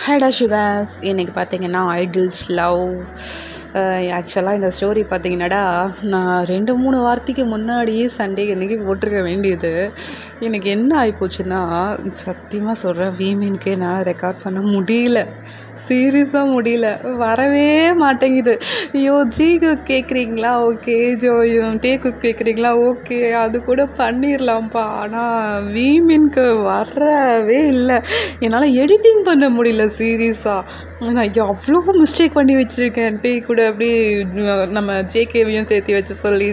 ஹேடா சுகாஸ் இன்றைக்கி பார்த்தீங்கன்னா idylls love ஆக்சுவலாக இந்த ஸ்டோரி பார்த்தீங்கன்னாடா நான் 2-3 வாரத்துக்கு முன்னாடியே சண்டே அன்றைக்கி போட்டிருக்க வேண்டியது. எனக்கு என்ன ஆகிப்போச்சுன்னா, சத்தியமாக சொல்கிறேன், வீமீனுக்கு என்னால் ரெக்கார்ட் பண்ண முடியல. சீரியஸாக முடியல, வரவே மாட்டேங்குது. ஐயோ ஜீக்கு கேட்குறீங்களா, ஓகே. டேக்கு கேட்குறீங்களா, ஓகே, அது கூட பண்ணிடலாம்ப்பா. ஆனால் வீமீனுக்கு வரவே இல்லை. என்னால் எடிட்டிங் பண்ண முடியல சீரியஸாக. நான் அவ்வளோ மிஸ்டேக் பண்ணி வச்சுருக்கேன். டீ கூட அப்படி நம்ம ஜேகேவையும் சேர்த்து வச்சு சொல்லி,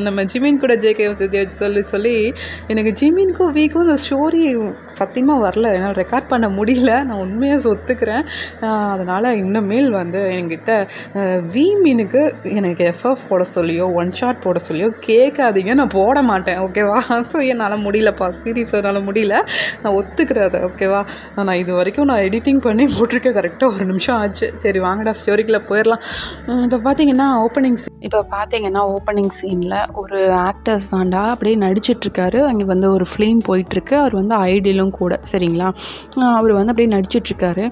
நம்ம ஜிமின் கூட ஜேகேவை சேர்த்து வச்சு சொல்லி எனக்கு ஜிமின்க்கும் வீக்கும் இந்த ஸ்டோரி சத்தியமாக வரல. என்னால் ரெக்கார்ட் பண்ண முடியல. நான் உண்மையாக ஒத்துக்கிறேன். அதனால் இன்னமேல் என்கிட்ட வீமீனுக்கு எனக்கு எஃப்எஃப் போட சொல்லியோ ஒன் ஷாட் போட சொல்லியோ கேட்காதீங்க, நான் போட மாட்டேன், ஓகேவா? ஸோ என்னால் முடியலப்பா, சீரியஸ் என்னால் முடியல, நான் ஒத்துக்கிறேன் அதை, ஓகேவா? நான் இது வரைக்கும் நான் எடிட்டிங் பண்ணி போட்டிருக்கேன். கரெக்டாக 1 நிமிஷம் ஆச்சு. சரி வாங்கடா ஸ்டோரிக்குள்ளே போயிடலாம். இப்போ பார்த்தீங்கன்னா ஓப்பனிங் சீனில் ஒரு ஆக்டர்ஸ் தாண்டா அப்படியே நடிச்சிட்ருக்காரு. அங்கே ஒரு ஃபிலிம் போயிட்டுருக்கு. அவர் ஐடியலும் கூட, சரிங்களா? அவர் அப்படியே நடிச்சிட்ருக்காரு.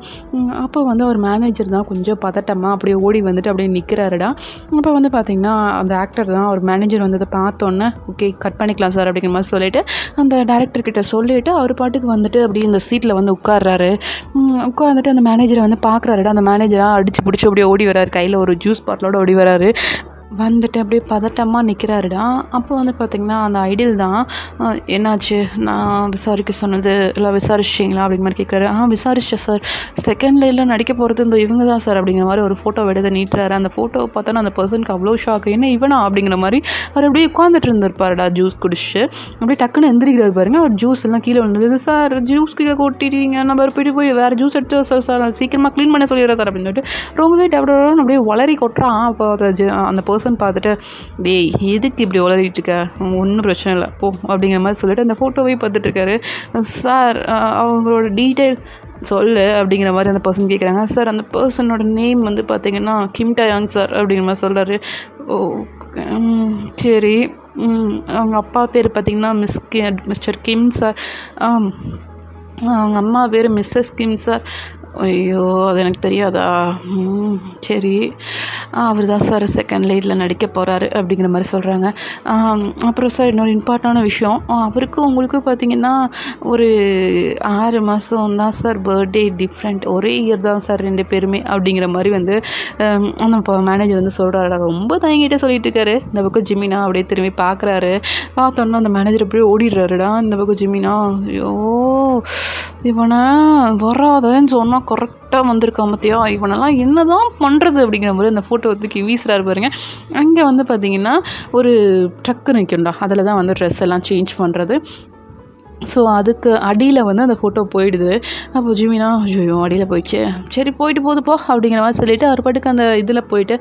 அப்போ அவர் மேனேஜர் தான் கொஞ்சம் பதட்டமாக அப்படியே ஓடி வந்துட்டு அப்படியே நிற்கிறாருடா. அப்போ பார்த்தீங்கன்னா அந்த ஆக்டர் தான் அவர் மேனேஜர் வந்ததை பார்த்தோன்னே, ஓகே கட் பண்ணிக்கலாம் சார் அப்படிங்கிற மாதிரி சொல்லிவிட்டு அந்த டேரக்டர்கிட்ட சொல்லிவிட்டு அவர் பாட்டுக்கு அப்படியே இந்த சீட்டில் உட்கார்றாரு. உட்காந்துட்டு அந்த மேனேஜரை பார்க்குறாருடா. அந்த மேனேஜராக அடித்து பிடிச்சி அப்படியே ஓடி வர்றாரு. கையில் ஒரு ஜூஸ் பாட்டிலோடு ஓடி வராரு. அப்படியே பதட்டமாக நிற்கிறாருடா. அப்போ பார்த்திங்கன்னா அந்த ஐடியல் தான், என்னாச்சு, நான் விசாரிக்க சொன்னது இல்லை விசாரிச்சிங்களா அப்படிங்கிற மாதிரி கேட்குறாரு. விசாரிச்சேன் சார், செகண்ட் லைனில் நடிக்க போகிறது இந்த இவங்க தான் சார் அப்படிங்கிற மாதிரி ஒரு ஃபோட்டோ எடுத்து நீட்டுறாரு. அந்த ஃபோட்டோவை பார்த்தோன்னா அந்த பர்சனுக்கு அவ்வளோ ஷாக்கு. என்ன இவனா அப்படிங்கிற மாதிரி அவர் அப்படியே உட்காந்துட்டு இருந்திருப்பாருடா ஜூஸ் குடிச்சு. அப்படியே டக்குன்னு எந்திரிக்கிறாரு பாருங்க. அவர் ஜூஸ் எல்லாம் கீழே விழுந்தது. சார் ஜூஸ் கீழே கொட்டிட்டீங்க, நம்ம போய் வேறு ஜூஸ் எடுத்து சார் சீக்கிரமாக க்ளீன் பண்ண சொல்லிடுறேன் சார் அப்படின்னு சொல்லிட்டு ரொம்பவே டபுள் அப்படியே வளரி கொட்டுறான். அப்போ அந்த பர்சன் பார்த்துட்டு, டேய் எதுக்கு இப்படி உளறிட்டு இருக்க, ஒன்றும் பிரச்சனை இல்லை போ அப்படிங்கிற மாதிரி சொல்லிட்டு அந்த ஃபோட்டோவே பார்த்துட்டு இருக்காரு. சார் அவங்களோட டீட்டெயில் சொல்லு அப்படிங்கிற மாதிரி அந்த பர்சன் கேட்குறாங்க. சார் அந்த பர்சனோட நேம் பார்த்தீங்கன்னா கிம் டயாங் சார் அப்படிங்கிற மாதிரி சொல்கிறாரு. ஓ சரி, அவங்க அப்பா பேர் பார்த்திங்கன்னா மிஸ்டர் கிம் சார். அவங்க அம்மா பேர் மிஸ்ஸஸ் கிம் சார். ஐயோ அது எனக்கு தெரியாதா? சரி, அவர் தான் சார் செகண்ட் லீடில் நடிக்க போகிறாரு அப்படிங்கிற மாதிரி சொல்கிறாங்க. அப்புறம் சார் இன்னொரு இம்பார்ட்டண்டான விஷயம், அவருக்கும் உங்களுக்கும் பார்த்திங்கன்னா ஒரு 6 மாதம் தான் சார் பர்த்டே டிஃப்ரெண்ட், ஒரே இயர் தான் சார் 2 பேருமே அப்படிங்கிற மாதிரி அந்த மேனேஜர் சொல்கிறாரு. ரொம்ப தயங்கிட்டே சொல்லிட்டு இருக்காரு. இந்த பக்கம் ஜிமினா அப்படியே திரும்பி பார்க்குறாரு. பார்த்தோன்னா அந்த மேனேஜர் அப்படியே ஓடிடுறாருடா. இந்த பக்கம் ஜிமினா, ஐயோ இவனை வராதன்னு சொன்னால் கரெக்டாக வந்திருக்கான் பார்த்தியா, இவனெல்லாம் என்ன தான் பண்ணுறது அப்படிங்கிற மாதிரி அந்த ஃபோட்டோ தூக்கி வீசுகிறாரு பாருங்க. அங்கே பார்த்திங்கன்னா ஒரு ட்ரக்கு நிற்கும்டா, அதில் தான் ட்ரெஸ் எல்லாம் சேஞ்ச் பண்ணுறது. ஸோ அதுக்கு அடியில் அந்த ஃபோட்டோ போயிடுது. அப்போ ஜிமினா, ஐயோ அடியில் போயிடுச்சு, சரி போயிட்டு போதுப்போ அப்படிங்கிற மாதிரி சொல்லிவிட்டு அவர் பாட்டுக்கு அந்த இதில் போயிட்டு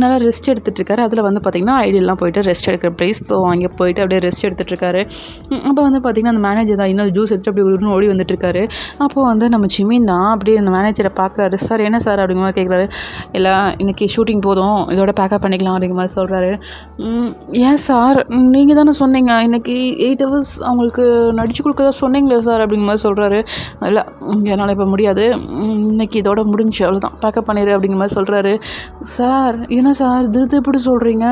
நல்லா ரெஸ்ட் எடுத்துகிட்ருக்காரு. அதில் பார்த்திங்கன்னா ஐடியெல்லாம் போயிட்டு ரெஸ்ட் எடுக்கிற ப்ளேஸ். ஸோ அங்கே போயிட்டு அப்படியே ரெஸ்ட் எடுத்துகிட்ருக்காரு. அப்போ பார்த்திங்கன்னா அந்த மேனேஜர் தான் இன்னொரு ஜூஸ் எடுத்துகிட்டு அப்படியே உருன்னு ஓடி வந்துட்டுருக்காரு. அப்போது நம்ம ஜிமின் தான் அப்படியே அந்த மேனேஜரை பார்க்குறாரு. சார் என்ன சார் அப்படிங்கிற மாதிரி கேட்குறாரு. இல்லை இன்றைக்கி ஷூட்டிங் போதும், இதோட பேக்கப் பண்ணிக்கலாம் அப்படிங்கிற மாதிரி சொல்கிறாரு. ஏன் சார், நீங்கள் தானே சொன்னீங்க இன்றைக்கி 8 hours அவங்களுக்கு நடிச்சு கொடுக்க தான் சொன்னீங்களே சார் அப்படிங்கிற மாதிரி சொல்கிறாரு. இல்லை என்னால் இப்போ முடியாது, இன்றைக்கி இதோட முடிஞ்சு, அவ்வளோதான், பேக்கப் பண்ணிடு அப்படிங்கிற மாதிரி சொல்கிறாரு. சார் என்ன சார் இது எப்படி சொல்கிறீங்க,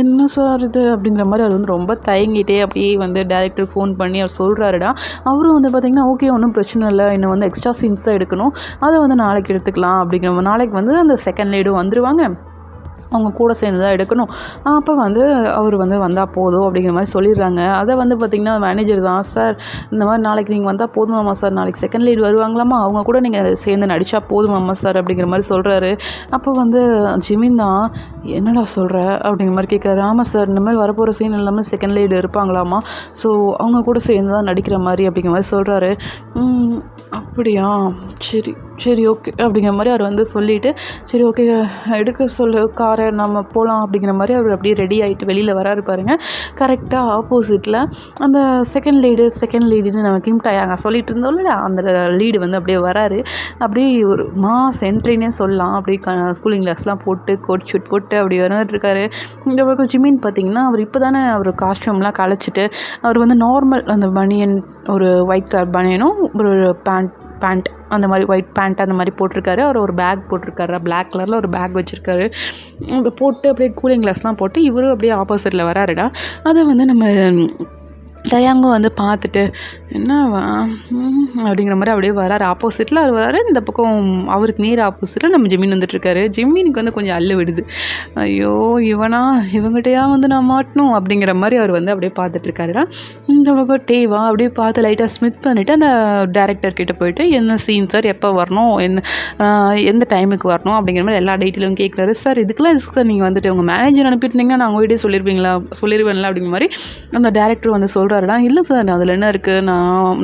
என்ன சார் இது அப்படிங்கிற மாதிரி அவர் ரொம்ப தயங்கிட்டே அப்படியே டேரக்டருக்கு ஃபோன் பண்ணி அவர் சொல்கிறாருடா. அவரும் பார்த்திங்கன்னா ஓகே ஒன்றும் பிரச்சனை இல்லை, இன்னும் எக்ஸ்ட்ரா சீன்ஸ் தான் எடுக்கணும், அதை நாளைக்கு எடுத்துக்கலாம் அப்படிங்கிற, நாளைக்கு அந்த செகண்ட் லேடும் வந்துடுவாங்க, அவங்க கூட சேர்ந்து தான் எடுக்கணும், அப்போ அவர் வந்தால் போதும் அப்படிங்கிற மாதிரி சொல்லிடுறாங்க. அதை பார்த்திங்கன்னா மேனேஜர் தான், சார் இந்த மாதிரி நாளைக்கு நீங்கள் வந்தால் போதுமாம்மா சார், நாளைக்கு செகண்ட் லீட் வருவாங்களாம்மா, அவங்க கூட நீங்கள் சேர்ந்து நடித்தா போதுமாம்மா சார் அப்படிங்கிற மாதிரி சொல்கிறாரு. அப்போ ஜிமின் தான், என்னடா சொல்கிற அப்படிங்கிற மாதிரி கேட்குறாரு. ஆமாம் சார், இந்த மாதிரி வரப்போகிற சீன் எல்லாமே செகண்ட் லீடு இருப்பாங்களாமா, ஸோ அவங்க கூட சேர்ந்து தான் நடிக்கிற மாதிரி அப்படிங்கிற மாதிரி சொல்கிறாரு. அப்படியா, சரி ஓகே அப்படிங்கிற மாதிரி அவர் சொல்லிவிட்டு, சரி ஓகே எடுக்க சொல்லு காரை, நம்ம போகலாம் அப்படிங்கிற மாதிரி அவர் அப்படியே ரெடி ஆகிட்டு வெளியில் வராரு பாருங்க. கரெக்டாக ஆப்போசிட்டில் அந்த செகண்ட் லீடுன்னு நம்ம கிம் டயாங்க சொல்லிட்டு இருந்தோம்ல, அந்த லீடு அப்படியே வராரு. அப்படியே ஒரு மாஸ் என்ட்ரினே சொல்லலாம். அப்படியே ஸ்கூலிங் கிளாஸ்லாம் போட்டு கோட் ஷூட் போட்டு அப்படி வந்துட்டுருக்காரு. இந்த பக்கம் ஜிமின் பார்த்திங்கன்னா அவர் இப்போ தானே அவர் காஸ்ட்யூம்லாம் கலைச்சிட்டு அவர் நார்மல் அந்த பனியன், ஒரு ஒயிட் கலர் பனியனும் ஒரு பேண்ட் பேண்ட் அந்த மாதிரி ஒயிட் பேண்ட் அந்த மாதிரி போட்டிருக்காரு. அவர் ஒரு பேக் போட்டிருக்காரு, பிளாக் கலரில் ஒரு பேக் வச்சுருக்காரு. அதை போட்டு அப்படியே கூலிங் கிளாஸ்லாம் போட்டு இவரும் அப்படியே ஆப்போசிட்டில் வராருடா. அதை வந்து நம்ம டயாங்கும் வந்து பார்த்துட்டு என்னவா அப்படிங்கிற மாதிரி அப்படியே வராரு. ஆப்போசிட்டில் அவர் வராரு. இந்த பக்கம் அவருக்கு நேர் ஆப்போசிட்டில் நம்ம ஜிமின் வந்துட்டுருக்காரு. ஜிமினுக்கு வந்து கொஞ்சம் அல்லு விடுது. ஐயோ இவங்ககிட்டயா வந்து நான் மாட்டணும் அப்படிங்கிற மாதிரி அவர் வந்து அப்படியே பார்த்துட்ருக்காருடா. இந்த பக்கம் டேவா அப்படியே பார்த்து லைட்டாக ஸ்மித் பண்ணிவிட்டு அந்த டேரக்டர் கிட்டே போயிட்டு என்ன சீன் சார், எப்போ வரணும், எந்த டைமுக்கு வரணும் அப்படிங்கிற மாதிரி எல்லா டீட்டெயிலும் கேட்குறாரு. சார் இதுக்கெல்லாம் சார் நீங்கள் வந்துட்டு உங்கள் மேனேஜர் அனுப்பியிருந்தீங்கன்னா நான் உங்கள்கிட்டே சொல்லிடுவேன்ல அப்படிங்கிற மாதிரி அந்த டேரக்டர் வந்து சொல்கிறாருடா. இல்லை சார் அதில் என்ன இருக்குது,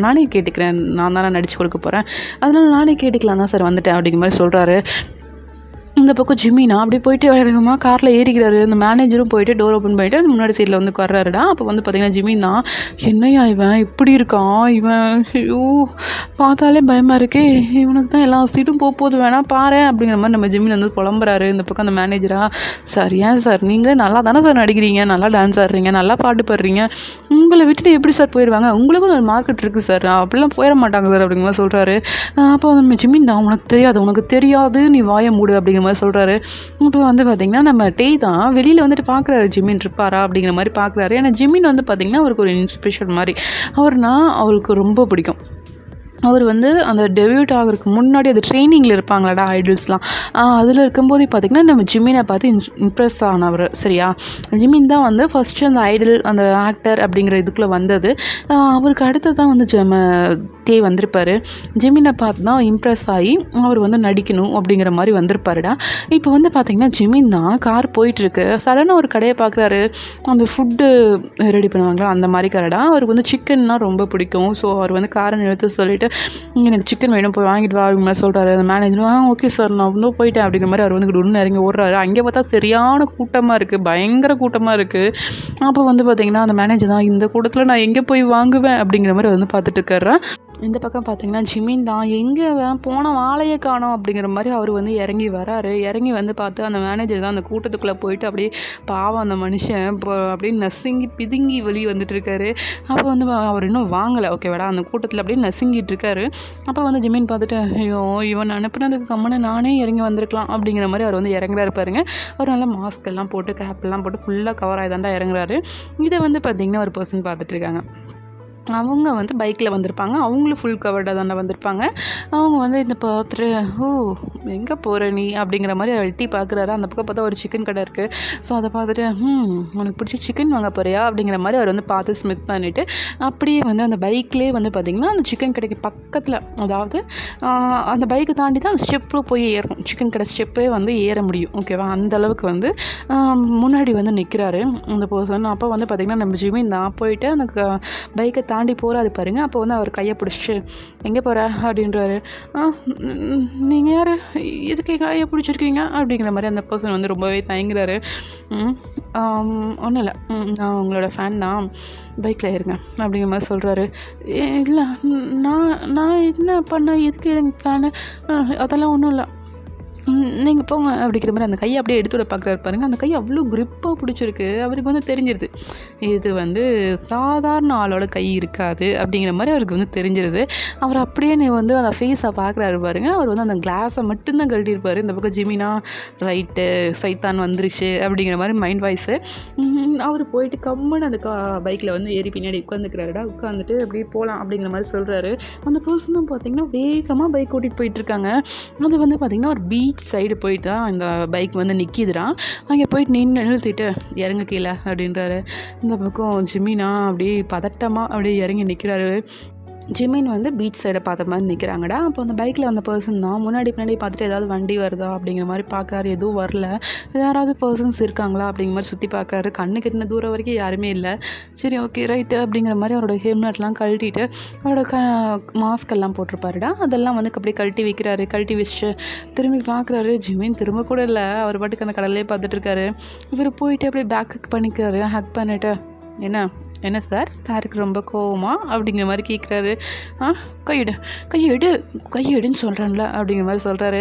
நானே கேட்டுக்கிறேன், நான் தானே நடிச்சு கொடுக்க போகிறேன், அதனால் நானே கேட்டுக்கலாம் தான் சார் வந்துட்டேன் அப்படிங்கிற மாதிரி சொல்கிறாரு. இந்த பக்கம் ஜிமினா அப்படியே போயிட்டு வேகமாக காரில் ஏறிக்கிறாரு. அந்த மேனேஜரும் போயிட்டு டோர் ஓப்பன் பண்ணிவிட்டு அந்த முன்னாடி சீட்டில் வந்து உட்கார்றாருடா. அப்போ வந்து பார்த்திங்கன்னா ஜிமின் தான், என்னையா இவன் இப்படி இருக்கான், இவன் ஐயோ பார்த்தாலே பயமாக இருக்கே, இவனுக்கு தான் எல்லா சீட்டும் போகுது வேணாம் பாரு அப்படிங்கிற மாதிரி நம்ம ஜிமின் வந்து புலம்புறாரு. இந்த பக்கம் அந்த மேனேஜரா, சார் ஏன் சார் நீங்கள் நல்லா தானே சார் நடிக்கிறீங்க, நல்லா டான்ஸ் ஆடுறீங்க, நல்லா பாட்டு பாடுறீங்க, உங்களை விட்டுட்டு எப்படி சார் போயிடுவாங்க, உங்களுக்கும் ஒரு மார்க்கெட் இருக்குது சார், அப்படிலாம் போயிட மாட்டாங்க சார் அப்படிங்கிற மாதிரி சொல்கிறாரு. அப்போ நம்ம ஜிமின் தான், உனக்கு தெரியாது நீ வாய மூடு அப்படிங்கிற மாதிரி சொல்கிறாரு. இப்போ வந்து பார்த்திங்கன்னா நம்ம டேய் தான் வெளியில் வந்துட்டு பார்க்குறாரு ஜிமின் இருப்பாரா அப்படிங்கிற மாதிரி பார்க்குறாரு. ஏன்னா ஜிமின் வந்து பார்த்திங்கன்னா அவருக்கு ஒரு இன்ஸ்பிரேஷன் மாதிரி, அவருக்கு ரொம்ப பிடிக்கும். அவர் வந்து அந்த டெபியூட் ஆகிறதுக்கு முன்னாடி அது ட்ரைனிங்கில் இருப்பாங்களாடா ஐடல்ஸ்லாம், அதில் இருக்கும்போதே பார்த்திங்கன்னா நம்ம ஜிமினை பார்த்து இம்ப்ரெஸ் ஆனவர். சரியா, ஜிமின் தான் வந்து ஃபஸ்ட்டு அந்த ஐடல் அந்த ஆக்டர் அப்படிங்கிற இதுக்குள்ளே வந்தது. அவருக்கு அடுத்து தான் வந்து டே வந்திருப்பார். ஜிமினை பார்த்து தான் இம்ப்ரெஸ் ஆகி அவர் வந்து நடிக்கணும் அப்படிங்கிற மாதிரி வந்திருப்பாருடா. இப்போ வந்து பார்த்திங்கன்னா ஜிமின் தான் கார் போயிட்டுருக்கு, சடனாக ஒரு கடையை பார்க்குறாரு. அந்த ஃபுட்டு ரெடி பண்ணுவாங்களா அந்த மாதிரி கடைடா. அவருக்கு வந்து சிக்கன்னா ரொம்ப பிடிக்கும். ஸோ அவர் வந்து காரை நிறுத்த சொல்லிவிட்டு எனக்கு சிக்கன் வேணும் போய் வாங்கிட்டு வா அப்படிங்கிற மாதிரி சொல்கிறாரு. அந்த மேனேஜரும் ஓகே சார் நான் வந்து போயிட்டேன் அப்படிங்கிற மாதிரி அவர் வந்து குடுன்னு இறங்கி ஓடுறாரு. அங்கே பார்த்தா சரியான கூட்டமாக இருக்குது, பயங்கர கூட்டமாக இருக்குது. அப்போ வந்து பார்த்திங்கன்னா அந்த மேனேஜர் தான், இந்த கூட்டத்தில் நான் எங்கே போய் வாங்குவேன் அப்படிங்கிற மாதிரி வந்து பார்த்துட்டு இருக்காரு. இந்த பக்கம் பார்த்திங்கன்னா ஜிமின் தான், எங்கே போன வாழையே காணோம் அப்படிங்கிற மாதிரி அவர் வந்து இறங்கி வராரு. இறங்கி வந்து பார்த்து அந்த மேனேஜர் தான் அந்த கூட்டத்துக்குள்ளே போயிட்டு அப்படியே பாவம் அந்த மனுஷன் இப்போ அப்படியே நசுங்கி பிதுங்கி வெளியே வந்துட்டு இருக்காரு. அப்போ வந்து அவர் இன்னும் வாங்கலை ஓகேவாடா, அந்த கூட்டத்தில் அப்படியே நசுங்கிட்டு இருக்காரு. அப்போ வந்து ஜிமின் பார்த்துட்டு ஐயோ இவன் அனுப்புனதுக்கு கம்மனு நானே இறங்கி வந்திருக்கலாம் அப்படிங்கிற மாதிரி அவர் வந்து இறங்குறாரு பாருங்க. அவர் நல்லா மாஸ்க் எல்லாம் போட்டு கேப்லாம் போட்டு ஃபுல்லாக கவர் ஆகி தாண்டா இறங்குறாரு. இதை வந்து பார்த்திங்கன்னா ஒரு பர்சன் பார்த்துட்டு இருக்காங்க. அவங்க வந்து பைக்கில் வந்திருப்பாங்க, அவங்களும் ஃபுல் கவர்டாக தானே வந்திருப்பாங்க. அவங்க வந்து இந்த பார்த்துட்டு எங்கே போகிற நீ அப்படிங்கிற மாதிரி எட்டி பார்க்குறாரு. அந்த பக்கம் பார்த்தா ஒரு சிக்கன் கடை இருக்குது. ஸோ அதை பார்த்துட்டு உனக்கு பிடிச்ச சிக்கன் வாங்க போறியா அப்படிங்கிற மாதிரி அவர் வந்து பார்த்து ஸ்மித் பண்ணிவிட்டு அப்படியே வந்து அந்த பைக்லேயே வந்து பார்த்திங்கன்னா அந்த சிக்கன் கடைக்கு பக்கத்தில், அதாவது அந்த பைக்கை தாண்டி தான் அந்த ஸ்டெப்பில் போய் ஏறணும், சிக்கன் கடை ஸ்டெப்பே வந்து ஏற முடியும் ஓகேவா, அந்தளவுக்கு வந்து முன்னாடி வந்து நிற்கிறாரு அந்த பர்சன். அப்போ வந்து பார்த்திங்கன்னா நம்ம ஜிமின் தான் போயிட்டு அந்த பைக்கை தாண்டி போகிறாரு பாருங்க. அப்போ வந்து அவர் கையை பிடிச்சிட்டு எங்கே போகிற அப்படின்றாரு. நீங்கள் யார், எதுக்கு கையை பிடிச்சிருக்கீங்க அப்படிங்கிற மாதிரி அந்த பர்சன் வந்து ரொம்பவே தயங்குறாரு. ஒன்றும் இல்லை, நான் உங்களோட ஃபேன் தான், பைக்கில் இருங்க அப்படிங்கிற மாதிரி சொல்கிறாரு. இல்லை நான் என்ன பண்ண, எதுக்கு எனக்கு ஃபேனு, அதெல்லாம் ஒன்றும் இல்லை, நீங்கள் போங்க அப்படிங்கிற மாதிரி அந்த கையை அப்படியே எடுத்துட பார்க்குறாரு பாருங்க. அந்த கை அவ்வளோ க்ரிப்பாக பிடிச்சிருக்கு. அவருக்கு வந்து தெரிஞ்சிருது இது வந்து சாதாரண ஆளோட கை இருக்காது அப்படிங்கிற மாதிரி அவருக்கு வந்து தெரிஞ்சிருது. அவர் அப்படியே நீ வந்து அந்த ஃபேஸை பார்க்குறாரு பாருங்க. அவர் வந்து அந்த கிளாஸை மட்டும்தான் கழட்டியிருப்பார். இந்த பக்கம் ஜிமினா ரைட்டு சைத்தான் வந்துருச்சு அப்படிங்கிற மாதிரி மைண்ட் வாய்ஸு. அவர் போயிட்டு கம்முன்னு அந்த பைக்கில் வந்து ஏறி பின்னாடி உட்காந்துக்கிறாருடா. உட்காந்துட்டு அப்படியே போகலாம் அப்படிங்கிற மாதிரி சொல்கிறாரு. அந்த பர்சனும் பார்த்திங்கன்னா வேகமாக பைக் ஓட்டிகிட்டு போயிட்டுருக்காங்க. அது வந்து பார்த்திங்கன்னா ஒரு பீச் சைடு போயிட்டு தான் இந்த பைக் வந்து நிற்கிதுறான். அங்கே போயிட்டு நிறுத்திட்டு இறங்க கீழே அப்படின்றாரு. இந்த பக்கம் ஜிமினா அப்படியே பதட்டமாக அப்படியே இறங்கி நிற்கிறாரு. ஜிமின் வந்து பீச் சைடை பார்த்த மாதிரி நிற்கிறாங்கடா. அப்போ அந்த பைக்கில் வந்த பர்சன் தான் முன்னாடி பார்த்துட்டு ஏதாவது வண்டி வருதா அப்படிங்கிற மாதிரி பார்க்குறாரு. எதுவும் வரல, யாராவது பர்சன்ஸ் இருக்காங்களா அப்படிங்கிற மாதிரி சுற்றி பார்க்குறாரு. கண்ணு கட்டின தூரம் வரைக்கும் யாருமே இல்லை. சரி ஓகே ரைட்டு அப்படிங்கிற மாதிரி அவரோட ஹெல்மெட்லாம் கழட்டிட்டு அவரோட மாஸ்க் எல்லாம் போட்டிருப்பாருடா. அதெல்லாம் வந்து அப்படியே கழட்டி வைக்கிறாரு. கழட்டி வச்சுட்டு திரும்பி பார்க்குறாரு. ஜிமின் திரும்ப கூட இல்லை, அவர் பாட்டுக்கு அந்த கடலையே பார்த்துட்ருக்காரு. இவர் போயிட்டு அப்படியே பேக்கு பண்ணிக்கிறாரு. ஹக் பண்ணிவிட்டு என்ன சார் சாருக்கு ரொம்ப கோவமா அப்படிங்கிற மாதிரி கேட்குறாரு. கையெடுன்னு சொல்கிறேன்ல அப்படிங்கிற மாதிரி சொல்கிறாரு.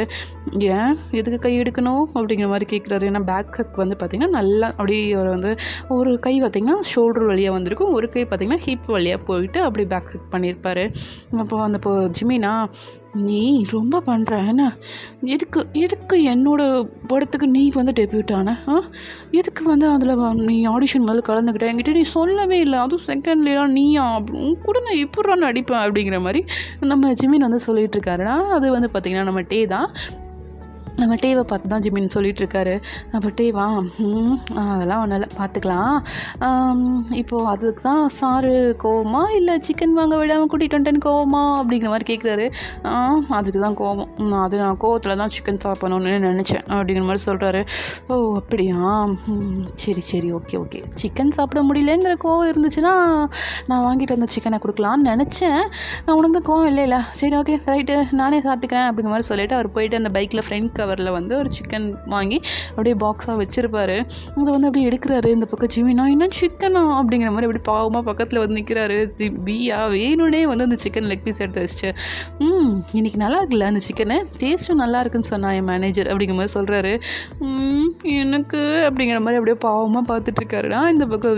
ஏன் எதுக்கு கை எடுக்கணும் அப்படிங்கிற மாதிரி கேட்குறாரு. ஏன்னா பேக் ஹக் வந்து பார்த்திங்கன்னா நல்லா அப்படியே அவர் வந்து ஒரு கை பார்த்திங்கன்னா ஷோல்டர் வழியாக வந்திருக்கும், ஒரு கை பார்த்திங்கன்னா ஹிப் வழியாக போயிட்டு அப்படி பேக் ஹக் பண்ணியிருப்பார். அப்போ அந்த ஜிமினா, நீ ரொம்ப பண்ணுற என்ன, எதுக்கு என்னோட படத்துக்கு நீ வந்து டெபியூட் ஆன, எதுக்கு வந்து அதில் நீ ஆடிஷன் மேலே கலந்துக்கிட்ட, என்கிட்ட நீ சொல்லவே இல்லை, அதுவும் செகண்ட்லேலாம் நீயா கூட நான் எப்படா நடிப்பேன் அப்படிங்கிற மாதிரி நம்ம ஜிமின் வந்து சொல்லிகிட்ருக்காருடா. அது வந்து பார்த்திங்கன்னா நம்ம டே தான். நம்ம டேவை பார்த்து தான் ஜிமின் சொல்லிகிட்ருக்காரு. அப்போ டேவா, அதெல்லாம் ஒன்றும் இல்லை, பார்த்துக்கலாம். இப்போது அதுக்கு தான் சாரு கோவமா இல்லை சிக்கன் வாங்க விடாமல் கூட்டிகிட்டு வந்துட்டேன்னு கோவமா அப்படிங்கிற மாதிரி கேட்குறாரு. அதுக்கு தான் கோவம், நான் கோவத்தில் தான் சிக்கன் சாப்பிடணும்னு நினச்சேன் அப்படிங்கிற மாதிரி சொல்கிறாரு. ஓ அப்படியா, சரி ஓகே. சிக்கன் சாப்பிட முடியலங்கிற கோவம் இருந்துச்சுன்னா நான் வாங்கிட்டு வந்த சிக்கனை கொடுக்கலான்னு நினச்சேன், உனக்கு தான் கோவம் இல்லை. சரி ஓகே ரைட்டு, நானே சாப்பிட்டுக்கிறேன் அப்படிங்கிற மாதிரி சொல்லிவிட்டு அவர் போயிட்டு அந்த பைக்கில் ஃப்ரண்ட் கவரில் வந்து ஒரு சிக்கன் வாங்கி அப்படியே பாக்ஸாக வச்சுருப்பாரு. அதை வந்து அப்படியே எடுக்கிறாரு. இந்த பக்கம் ஜிமினா, இன்னும் சிக்கனா அப்படிங்கிற மாதிரி அப்படி பாவமாக பக்கத்தில் வந்து நிற்கிறாரு. பியா வேணும்னே வந்து அந்த சிக்கன் லெக் பீஸ் எடுத்து வச்சுட்டு, இன்றைக்கி நல்லா இருக்குல்ல அந்த சிக்கனு, டேஸ்ட்டும் நல்லா இருக்குன்னு சொன்னா என் மேனேஜர் அப்படிங்கிற மாதிரி சொல்கிறாரு. எனக்கு அப்படிங்கிற மாதிரி அப்படியே பாவமாக பார்த்துட்ருக்காருடா. இந்த பக்கம்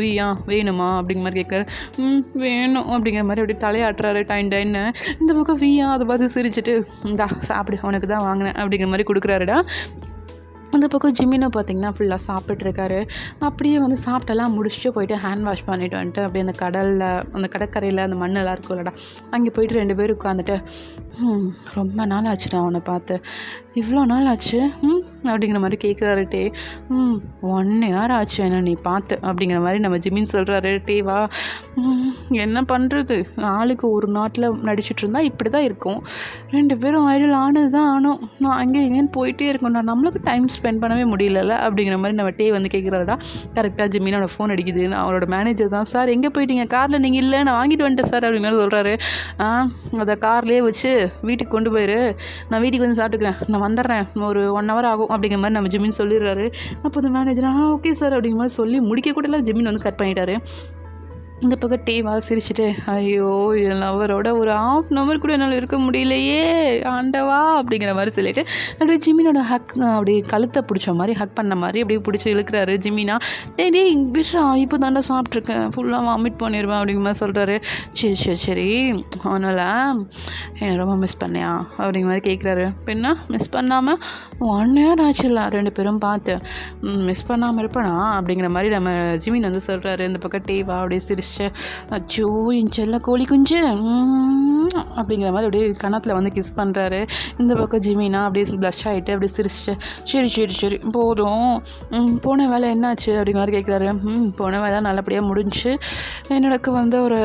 வேணுமா அப்படிங்கிற மாதிரி கேட்குறாரு. வேணும் அப்படிங்கிற மாதிரி அப்படியே தலையாட்டுறாரு டைன்னு. இந்த பக்கம் அதை பார்த்து சிரிச்சுட்டு, இந்தா சாப்பிடு, உனக்கு தான் வாங்கினேன் அப்படிங்கிற மாதிரி கொடுக்குறாருடா. அந்த பக்கம் ஜிமினோ பார்த்திங்கன்னா ஃபுல்லாக சாப்பிட்ருக்காரு. அப்படியே வந்து சாப்பிட்டெல்லாம் முடிச்சுட்டு போயிட்டு ஹேண்ட் வாஷ் பண்ணிவிட்டு வந்துட்டு அப்படியே அந்த கடற்கரையில் அந்த மண்ணெல்லாம் இருக்கும்லடா, அங்கே போயிட்டு 2 பேரும் உட்காந்துட்டு, ரொம்ப நாள் ஆச்சுடா அவனை பார்த்து, இவ்வளோ நாள் ஆச்சு அப்படிங்கிற மாதிரி கேட்குறாரு டே. 1 year ஆச்சு என்ன நீ பார்த்து அப்படிங்கிற மாதிரி நம்ம ஜிமின் சொல்கிறாரு. டேவா, என்ன பண்ணுறது, ஆளுக்கு ஒரு நாட்டில் நடிச்சிட்டு இருந்தால் இப்படி தான் இருக்கும், 2 பேரும் ஐடல் ஆனது தான் ஆனோம், நான் அங்கே இங்கேன்னு போயிட்டே இருக்கோம்டா, நம்மளுக்கு டைம் ஸ்பெண்ட் பண்ணவே முடியல அப்படிங்கிற மாதிரி நம்ம டே வந்து கேட்குறாருடா. கரெக்டாக ஜிமினோட ஃபோன் அடிக்குது. அவரோட மேனேஜர் தான். சார் எங்கே போயிட்டீங்க, காரில் நீங்கள் இல்லை, நான் வாங்கிட்டு வந்துட்டேன் சார் அப்படிங்கிற மாதிரி சொல்கிறாரு. அதை கார்லேயே வச்சு வீட்டுக்கு கொண்டு போயிரு, நான் வீட்டுக்கு வந்து சாப்பிட்டுக்கிறேன், நான் வந்துடுறேன், ஒரு 1 hour ஆகும் அப்படிங்கிற மாதிரி நம்ம ஜிமின் சொல்லிடுறாரு. அப்போ அந்த மேனேஜர் ஓகே சார் அப்படிங்கிற மாதிரி சொல்லி முடிக்க கூட இல்லை, ஜிமின் வந்து கட் பண்ணிட்டாரு. இந்த பக்கம் டேவா சிரிச்சுட்டு, ஐயோ என் லவரோட ஒரு 1/2 hour கூட என்னால் இருக்க முடியலையே ஆண்டவா அப்படிங்கிற மாதிரி சொல்லிட்டு அப்படியே ஜிமினோட ஹக் அப்படியே கழுத்தை பிடிச்ச மாதிரி ஹக் பண்ண மாதிரி அப்படியே பிடிச்சி இழுக்கிறாரு. ஜிமினா, டேய் விஷ்ரா, இப்போ தாண்டா சாப்பிட்ருக்கேன், ஃபுல்லாக வாமிட் பண்ணிடுவேன் அப்படிங்கிற மாதிரி சொல்கிறாரு. சரி அதனால் என்னை ரொம்ப மிஸ் பண்ணியா அப்படிங்கிற மாதிரி கேட்குறாரு. பின்னா மிஸ் பண்ணாமல் 1 year ஆச்சுல்ல 2 பேரும் பார்த்து, மிஸ் பண்ணாமல் இருப்பேனா அப்படிங்கிற மாதிரி நம்ம ஜிமின் வந்து சொல்கிறாரு. இந்த பக்கம் டேவா அப்படியே சிரிச்சு, அச்சோ என் செல்ல கோழி குஞ்சு அப்படிங்கிற மாதிரி அப்படியே கணத்தில் வந்து கிஸ் பண்ணுறாரு. இந்த பக்கம் ஜிமினா அப்படியே ப்ளஷ் ஆகிட்டு அப்படியே சிரிச்சு, சரி போதும், போன வேலை என்னாச்சு அப்படிங்கிற மாதிரி கேட்குறாரு. போன வேலை நல்லபடியாக முடிஞ்சு, எனக்கு வந்து ஒரு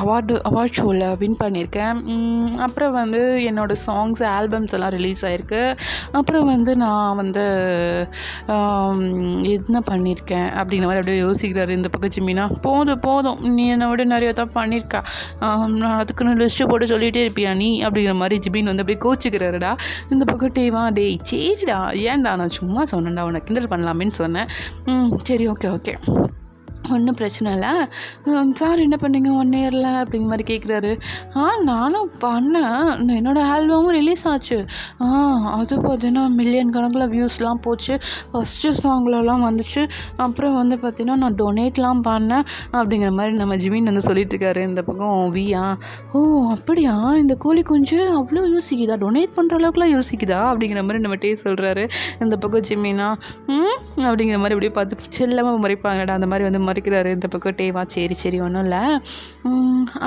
அவார்ட் ஷோவில் வின் பண்ணியிருக்கேன். அப்புறம் வந்து என்னோடய சாங்ஸ் ஆல்பம்ஸ் எல்லாம் ரிலீஸ் ஆகிருக்கு. அப்புறம் வந்து நான் வந்து என்ன பண்ணியிருக்கேன் அப்படிங்கிற மாதிரி அப்படியே யோசிக்கிறாரு. இந்த பக்கம் ஜிமினா, போதும் நீ என்னை விட நிறைய தான் பண்ணியிருக்கா, நான் அதுக்குன்னு லிஸ்ட்டு போட்டு சொல்லிகிட்டே இருப்பியா நீ அப்படிங்கிற மாதிரி ஜிபின் வந்து அப்படியே கோச்சிக்கிறாருடா. இந்த பக்கம் டேவா, சரிடா ஏன்டா, நான் சும்மா சொன்னேன்டா, உன்னை கிண்டல் பண்ணலாமேன்னு சொன்னேன். சரி ஓகே ஒன்றும் பிரச்சனை இல்லை. சார் என்ன பண்ணீங்க 1 yearல அப்படிங்கிற மாதிரி கேட்குறாரு. நானும் பண்ணேன், என்னோடய ஆல்பமும் ரிலீஸ் ஆச்சு. அது பார்த்தீங்கன்னா மில்லியன் கணக்கில் வியூஸ்லாம் போச்சு, ஃபஸ்ட்டு சாங்லலாம் வந்துச்சு. அப்புறம் வந்து பார்த்திங்கன்னா நான் டொனேட்லாம் பண்ணேன் அப்படிங்கிற மாதிரி நம்ம ஜிமின் வந்து சொல்லிட்டுருக்காரு. இந்த பக்கம் ஓ அப்படியா, இந்த கோழி குஞ்சு அவ்வளோ யோசிக்குதா, டொனேட் பண்ணுற அளவுக்குலாம் யோசிக்குதா அப்படிங்கிற மாதிரி நம்ம டே சொல்கிறாரு. இந்த பக்கம் ஜிமினா அப்படிங்கிற மாதிரி அப்படியே பார்த்து செல்லமாக மறைப்பாங்கடா, அந்த மாதிரி வந்து மறைக்கிறாரு. இந்த பக்கம் டேவா, சரி ஒன்றும் இல்லை,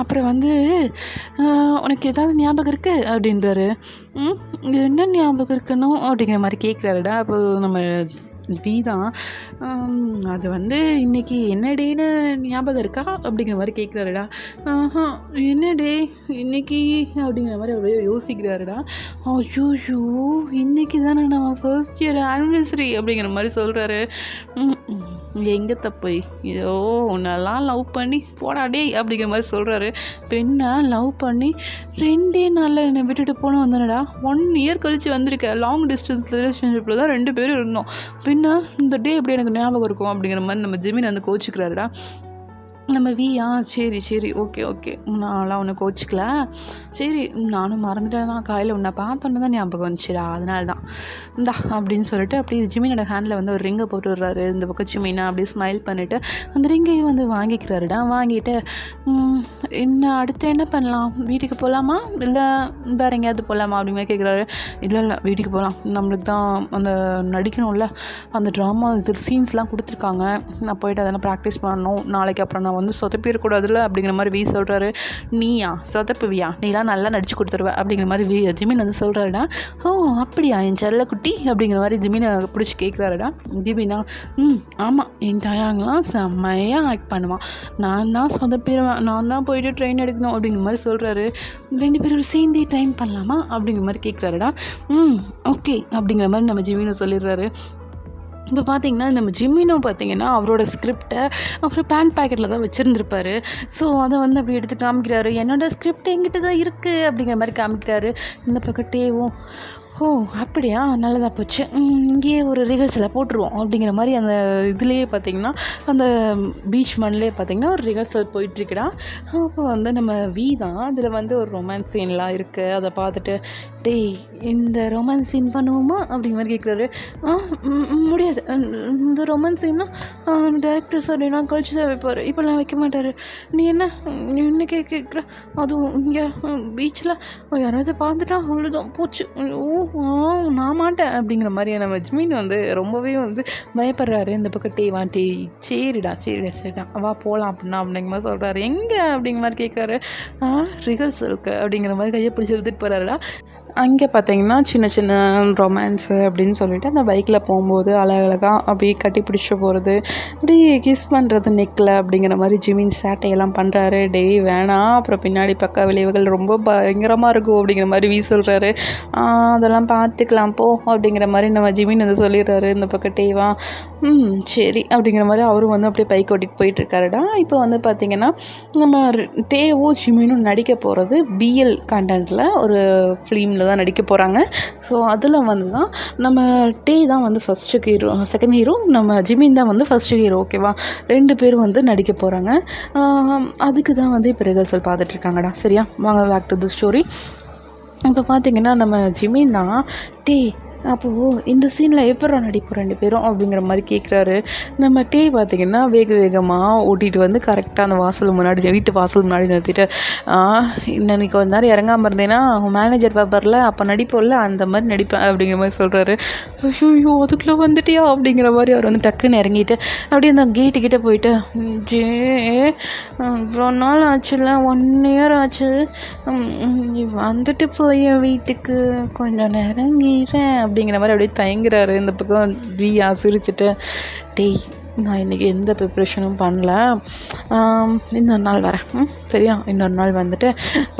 அப்புறம் வந்து உனக்கு ஏதாவது ஞாபகம் இருக்குது அப்படின்றாரு. என்ன ஞாபகம் இருக்கணும் அப்படிங்கிற மாதிரி கேட்குறாருடா. அப்போ நம்ம தான், அது வந்து இன்றைக்கி என்ன டேன்னு ஞாபகம் இருக்கா அப்படிங்கிற மாதிரி கேட்குறாருடா. என்ன டே இன்றைக்கி அப்படிங்கிற மாதிரி அப்படியே யோசிக்கிறாருடா. ஐயோ இன்றைக்கி தானே நம்ம ஃபர்ஸ்ட் இயர் ஆனிவர்சரி அப்படிங்கிற மாதிரி சொல்கிறாரு. எங்கே தப்பு, இதோ உன்னெல்லாம் லவ் பண்ணி போடா டே அப்படிங்கிற மாதிரி சொல்கிறாரு. பெண்ணை லவ் பண்ணி 2 நாளில் என்னை விட்டுட்டு போன வந்தேனடா, 1 year கழித்து வந்திருக்கேன், லாங் டிஸ்டன்ஸ் ரிலேஷன்ஷிப்பில் தான் 2 பேரும் இருந்தோம், பின்ன இந்த டே எப்படி எனக்கு ஞாபகம் இருக்கும் அப்படிங்கிற மாதிரி நம்ம ஜிமின் வந்து கோச்சிக்கிறாருடா. நம்ம வியா சரி சரி ஓகே ஓகே நான்லாம் ஒன்று கோச்சிக்கல, சரி நானும் மறந்துட்டேன் தான், காலையில் உன்னை பார்த்தோன்னே தான் ஞாபகம் வந்துச்சுடா, அதனால தான் இந்தா அப்படின்னு சொல்லிட்டு அப்படியே ஜிமினோட ஹேண்டில் வந்து ஒரு ரிங்கை போட்டு விடுறாரு. இந்த பக்கம் ஜிமினா அப்படியே ஸ்மைல் பண்ணிவிட்டு அந்த ரிங்கையும் வந்து வாங்கிக்கிறாருடா. வாங்கிட்டு என்ன அடுத்து என்ன பண்ணலாம், வீட்டுக்கு போகலாமா இல்லை வேறு எங்கேயாவது போகலாமா அப்படிங்கிற கேட்குறாரு. இல்லை இல்லை வீட்டுக்கு போகலாம், நம்மளுக்கு தான் அந்த நடிக்கணும்ல, அந்த ட்ராமா இது சீன்ஸ்லாம் கொடுத்துருக்காங்க, நான் போயிட்டு அதெல்லாம் ப்ராக்டிஸ் பண்ணணும், நாளைக்கு அப்புறம் நான் வந்து சொதப்பிடக்கூடாதுல்ல அப்படிங்கிற மாதிரி வி சொல்கிறாரு. நீயா சொதப்புவியா, நீலாம் நல்லா நடிச்சு கொடுத்துருவ அப்படிங்கிற மாதிரி ஜிமின் வந்து சொல்கிறாருடா. ஓ அப்படியா என் செல்ல குட்டி அப்படிங்கிற மாதிரி ஜிமினை பிடிச்சி கேட்குறாருடா. ஜிமினா ஆமாம் என் தாயாங்களாம் செம்மையாக ஆக்ட் பண்ணுவான், நான் தான் சொதப்பிடுவேன், நான் தான் போயிட்டு ட்ரெயின் எடுக்கணும் அப்படிங்கிற மாதிரி சொல்கிறாரு. 2 பேரும் சேர்ந்தே ட்ரெயின் பண்ணலாமா அப்படிங்கிற மாதிரி கேட்குறாருடா. ஓகே அப்படிங்கிற மாதிரி நம்ம ஜிமினை சொல்லிடுறாரு. இப்போ பார்த்தீங்கன்னா நம்ம ஜிம்மினும் பார்த்தீங்கன்னா அவரோட ஸ்கிரிப்டை அவர் பேண்ட் பேக்கெட்டில் தான் வச்சுருந்துருப்பார். ஸோ அதை வந்து அப்படி எடுத்து காமிக்கிறாரு. என்னோடய ஸ்கிரிப்ட் எங்கிட்ட தான் இருக்குது அப்படிங்கிற மாதிரி காமிக்கிறாரு. இந்த பக்கம் டேவும் ஓ அப்படியா நல்லதாக போச்சு, இங்கேயே ஒரு ரிஹர்சலை போட்டுருவோம் அப்படிங்கிற மாதிரி அந்த இதுலேயே பார்த்திங்கன்னா அந்த பீச் மண்லேயே பார்த்திங்கன்னா ஒரு ரிஹர்சல் போயிட்டுருக்குடா. அப்போ வந்து நம்ம வி தான் அதில் வந்து ஒரு ரொமான்ஸ் சீன்லாம் இருக்குது. அதை பார்த்துட்டு டேய் இந்த ரொமான்ஸ் சீன் பண்ணுவோமா அப்படிங்கிற மாதிரி கேட்குறாரு. முடியாது, இந்த ரொமான்ஸ் சீன்னால் டேரக்டர் சார் என்ன கழிச்சு தான் வைப்பார், இப்போல்லாம் வைக்க மாட்டார், நீ என்ன கேட்குற, அதுவும் இங்கே பீச்சில் யாராவது பார்த்துட்டா அவ்வளோதான் போச்சு, நான் மாட்டேன் அப்படிங்கிற மாதிரி நம்ம ஜிமின் வந்து ரொம்பவே வந்து பயப்படுறாரு. இந்த பக்கம் டே சரிடா வா போகலாம் அப்படிங்கிற மாதிரி சொல்கிறாரு. எங்கே அப்படிங்கிற மாதிரி கேட்குறாரு. ரிஹர்சலுக்கு அப்படிங்கிற மாதிரி கையை பிடிச்சி எடுத்துகிட்டு போகிறாருடா. அங்கே பார்த்தீங்கன்னா சின்ன சின்ன ரொமான்ஸு அப்படின்னு சொல்லிட்டு அந்த பைக்கில் போகும்போது அழகழகாக அப்படியே கட்டி பிடிச்சி போகிறது, அப்படியே கிஸ் பண்ணுறது நெக்கில் அப்படிங்கிற மாதிரி ஜிமின் சேட்டையெல்லாம் பண்ணுறாரு. டேய் வேணாம் அப்புறம் பின்னாடி பக்க விளைவுகள் ரொம்ப பயங்கரமாக இருக்கும் அப்படிங்கிற மாதிரி வீ சொல்கிறாரு. அதெல்லாம் பார்த்துக்கலாம் போ அப்படிங்கிற மாதிரி நம்ம ஜிமின் வந்து சொல்லிடுறாரு. இந்த பக்கம் டேவா சரி அப்படிங்கிற மாதிரி அவரும் வந்து அப்படியே பைக் ஓட்டிகிட்டு போயிட்டுருக்காருடா. இப்போ வந்து பார்த்திங்கன்னா நம்ம டேவும் ஜிமினும் நடிக்க போகிறது பிஎல் கண்டென்ட்டில் ஒரு ஃபிலிமில் தான் நடிக்க போகிறாங்க. ஸோ அதில் வந்து தான் நம்ம டே தான் வந்து ஃபஸ்ட்டு ஹீரோ, செகண்ட் ஹீரோ, நம்ம ஜிமின் தான் வந்து ஃபஸ்ட்டு ஹீரோ. ஓகேவா, 2 பேரும் வந்து நடிக்க போகிறாங்க. அதுக்கு தான் வந்து இப்போ ரிஹர்சல் பார்த்துட்ருக்காங்கடா. சரியா, வாங்க பேக் டு தி ஸ்டோரி. இப்போ பார்த்திங்கன்னா நம்ம ஜிமின் தான் டே அப்போது இந்த சீனில் எப்போ நடிப்போம் 2 பேரும் அப்படிங்கிற மாதிரி கேட்குறாரு. நம்ம டே பார்த்திங்கன்னா வேகமாக ஓட்டிகிட்டு வந்து கரெக்டாக அந்த வாசல் முன்னாடி வீட்டு வாசல் முன்னாடி நிறுத்திட்டு இன்னைக்கு கொஞ்ச நேரம் இறங்காமல் இருந்தேன்னா மேனேஜர் பேப்பரில் அப்போ நடிப்போம்ல அந்த மாதிரி நடிப்பேன் அப்படிங்கிற மாதிரி சொல்கிறாரு. ஐயோ அதுக்குள்ளே வந்துட்டியா அப்படிங்கிற மாதிரி அவர் வந்து டக்குன்னு இறங்கிட்டு அப்படியே அந்த கேட்டுக்கிட்டே போயிட்டு இவ்வளோ நாள் ஆச்சுல 1 இயர் ஆச்சு, நீ வந்துட்டு போய் வீட்டுக்கு கொஞ்சம் நெருங்கிறேன் அப்படிங்கிற மாதிரி அப்படியே தயங்குறாரு. இந்த பக்கம் வியா சிரிச்சுட்டு டேய் நான் இன்றைக்கி எந்த ப்ரிப்ரேஷனும் பண்ணல, இன்னொரு நாள் வரேன் சரியா, இன்னொரு நாள் வந்துட்டு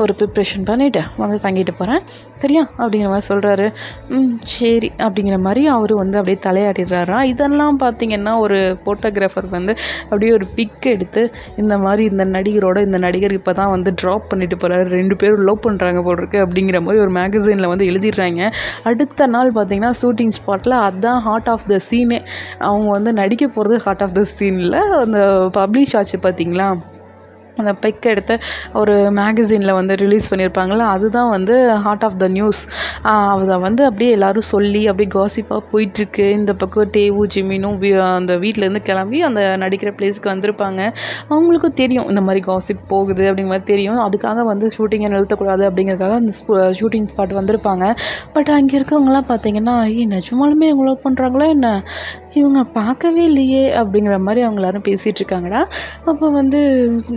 ஒரு ப்ரிப்ரேஷன் பண்ணிவிட்டு வந்து தங்கிட்டு போகிறேன் சரியா அப்படிங்கிற மாதிரி சொல்கிறாரு. சரி அப்படிங்கிற மாதிரி அவர் வந்து அப்படியே தலையாட்டிடுறாரா. இதெல்லாம் பார்த்திங்கன்னா ஒரு ஃபோட்டோகிராஃபர் வந்து அப்படியே ஒரு பிக் எடுத்து இந்த மாதிரி இந்த நடிகரோட இந்த நடிகர் இப்போ தான் வந்து ட்ராப் பண்ணிட்டு போகிறாரு, 2 பேரும் லவ் பண்ணுறாங்க போட்டிருக்கு அப்படிங்கிற மாதிரி ஒரு மேகசைனில் வந்து எழுதிடுறாங்க. அடுத்த நாள் பார்த்திங்கன்னா ஷூட்டிங் ஸ்பாட்டில் அதுதான் ஹார்ட் ஆஃப் த சீனே, அவங்க வந்து நடிக்க போகிறது ஹார்ட் ஆஃப் த சீனில் அந்த பப்ளிஷ் ஆச்சு பார்த்திங்களா, அந்த பிக் எடுத்து ஒரு மேகசினில் வந்து ரிலீஸ் பண்ணியிருப்பாங்களா, அதுதான் வந்து ஹார்ட் ஆஃப் த நியூஸ். அதை வந்து அப்படியே எல்லோரும் சொல்லி அப்படியே காசிப்பாக போயிட்டுருக்கு. இந்த பக்கம் டேவு ஜிமினும் அந்த வீட்டிலேருந்து கிளம்பி அந்த நடிக்கிற பிளேஸுக்கு வந்திருப்பாங்க. அவங்களுக்கும் தெரியும் இந்த மாதிரி காசிப் போகுது அப்படிங்கிற மாதிரி தெரியும். அதுக்காக வந்து ஷூட்டிங்கை நிறுத்தக்கூடாது அப்படிங்கிறதுக்காக அந்த ஷூட்டிங் ஸ்பாட் வந்திருப்பாங்க. பட் அங்கே இருக்கவங்களாம் பார்த்திங்கன்னா நிஜமாலுமே இவங்க லவ் பண்ணுறாங்களா என்ன, இவங்க பார்க்கவே இல்லையே அப்படிங்கிற மாதிரி அவங்க எல்லோரும் பேசிகிட்ருக்காங்கடா. அப்போ வந்து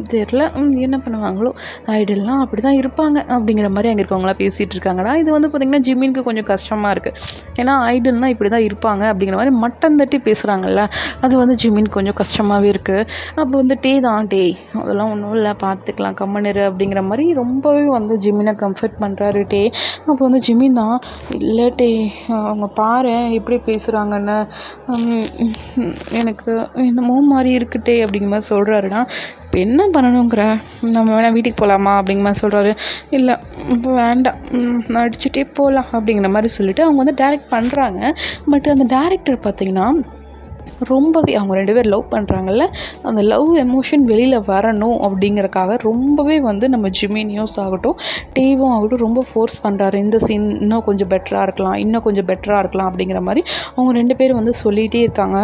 தெரில என்ன பண்ணுவாங்களோ, ஐடல்லாம் அப்படி தான் இருப்பாங்க அப்படிங்கிற மாதிரி அங்கே இருக்கவங்களாம் பேசிகிட்டு இருக்காங்கடா. இது வந்து பார்த்திங்கன்னா ஜிமினுக்கு கொஞ்சம் கஷ்டமாக இருக்குது. ஏன்னா ஐடல்னால் இப்படி தான் இருப்பாங்க அப்படிங்கிற மாதிரி மட்டம் தட்டி பேசுகிறாங்கல்ல, அது வந்து ஜிமினுக்கு கொஞ்சம் கஷ்டமாகவே இருக்குது. அப்போ வந்து டே அதெல்லாம் ஒன்றும் இல்லை பார்த்துக்கலாம் கம்மனிரு அப்படிங்கிற மாதிரி ரொம்பவே வந்து ஜிமினை கம்ஃபர்ட் பண்ணுறாரு டே. அப்போ வந்து ஜிமின் தான் இல்லை அவங்க பாரு எப்படி பேசுகிறாங்கன்னு, எனக்கு என்னமோ மாதிரி இருக்குட்டே அப்படிங்கிற மாதிரி சொல்கிறாருடா. இப்போ என்ன பண்ணணுங்கிற, நம்ம வேணால் வீட்டுக்கு போகலாமா அப்படிங்கிற மாதிரி சொல்கிறாரு. இல்லை இப்போ வேண்டாம் நடிச்சுட்டே போகலாம் அப்படிங்கிற மாதிரி சொல்லிவிட்டு அவங்க வந்து டைரக்ட் பண்ணுறாங்க. பட் அந்த டேரக்டர் பார்த்திங்கன்னா ரொம்பவே அவங்க 2 பேர் லவ் பண்ணுறாங்கல்ல, அந்த லவ் எமோஷன் வெளியில் வரணும் அப்படிங்கிறக்காக ரொம்பவே வந்து நம்ம ஜிமினியோஸ் ஆகட்டும், டேவும் ஆகட்டும் ரொம்ப ஃபோர்ஸ் பண்ணுறாரு. இந்த சீன் இன்னும் கொஞ்சம் பெட்டராக இருக்கலாம், இன்னும் கொஞ்சம் பெட்டராக இருக்கலாம் அப்படிங்கிற மாதிரி அவங்க 2 பேரும் வந்து சொல்லிகிட்டே இருக்காங்க.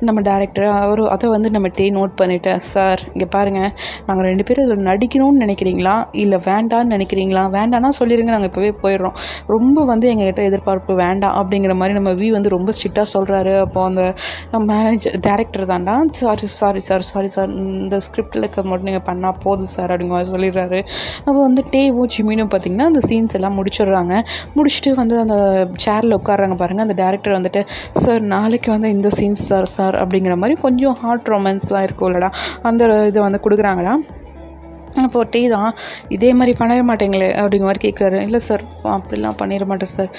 நம்ம டேரக்டர் அதை வந்து நம்ம நோட் பண்ணிவிட்டேன். சார் இங்கே பாருங்கள், நாங்கள் 2 பேரும் இதில் நடிக்கணும்னு நினைக்கிறீங்களா இல்லை வேண்டான்னு நினைக்கிறீங்களா? வேண்டான்னா சொல்லிடுங்க, நாங்கள் இப்போவே போயிடுறோம். ரொம்ப வந்து எங்ககிட்ட எதிர்பார்ப்பு வேண்டாம் அப்படிங்கிற மாதிரி நம்ம வந்து ரொம்ப ஸ்ட்ரிக்டாக சொல்கிறாரு. அப்போ அந்த டேரக்டர் தான்டா, சாரி சார், இந்த ஸ்கிரிப்டில் இருக்க மட்டும் நீங்கள் பண்ணால் போதும் சார் அப்படிங்கிற மாதிரி சொல்லிடுறாரு. அப்போ வந்து டேவும் ஜிமினும் பார்த்திங்கன்னா அந்த சீன்ஸ் எல்லாம் முடிச்சிடுறாங்க. முடிச்சுட்டு வந்து அந்த சேரில் உட்காடுறாங்க பாருங்கள். அந்த டேரக்டர் வந்துட்டு, சார் நாளைக்கு வந்து இந்த சீன்ஸ் சார் அப்படிங்கிற மாதிரி கொஞ்சம் ஹார்ட் ரொமான்ஸ்லாம் இருக்கும் இல்லைடா, அந்த இதை வந்து கொடுக்குறாங்கடா. அப்போது டீ தான், இதே மாதிரி பண்ணிட மாட்டேங்களே அப்படிங்கிற மாதிரி கேட்குறாரு. இல்லை சார் அப்படிலாம் பண்ணிட மாட்டேன் சார்,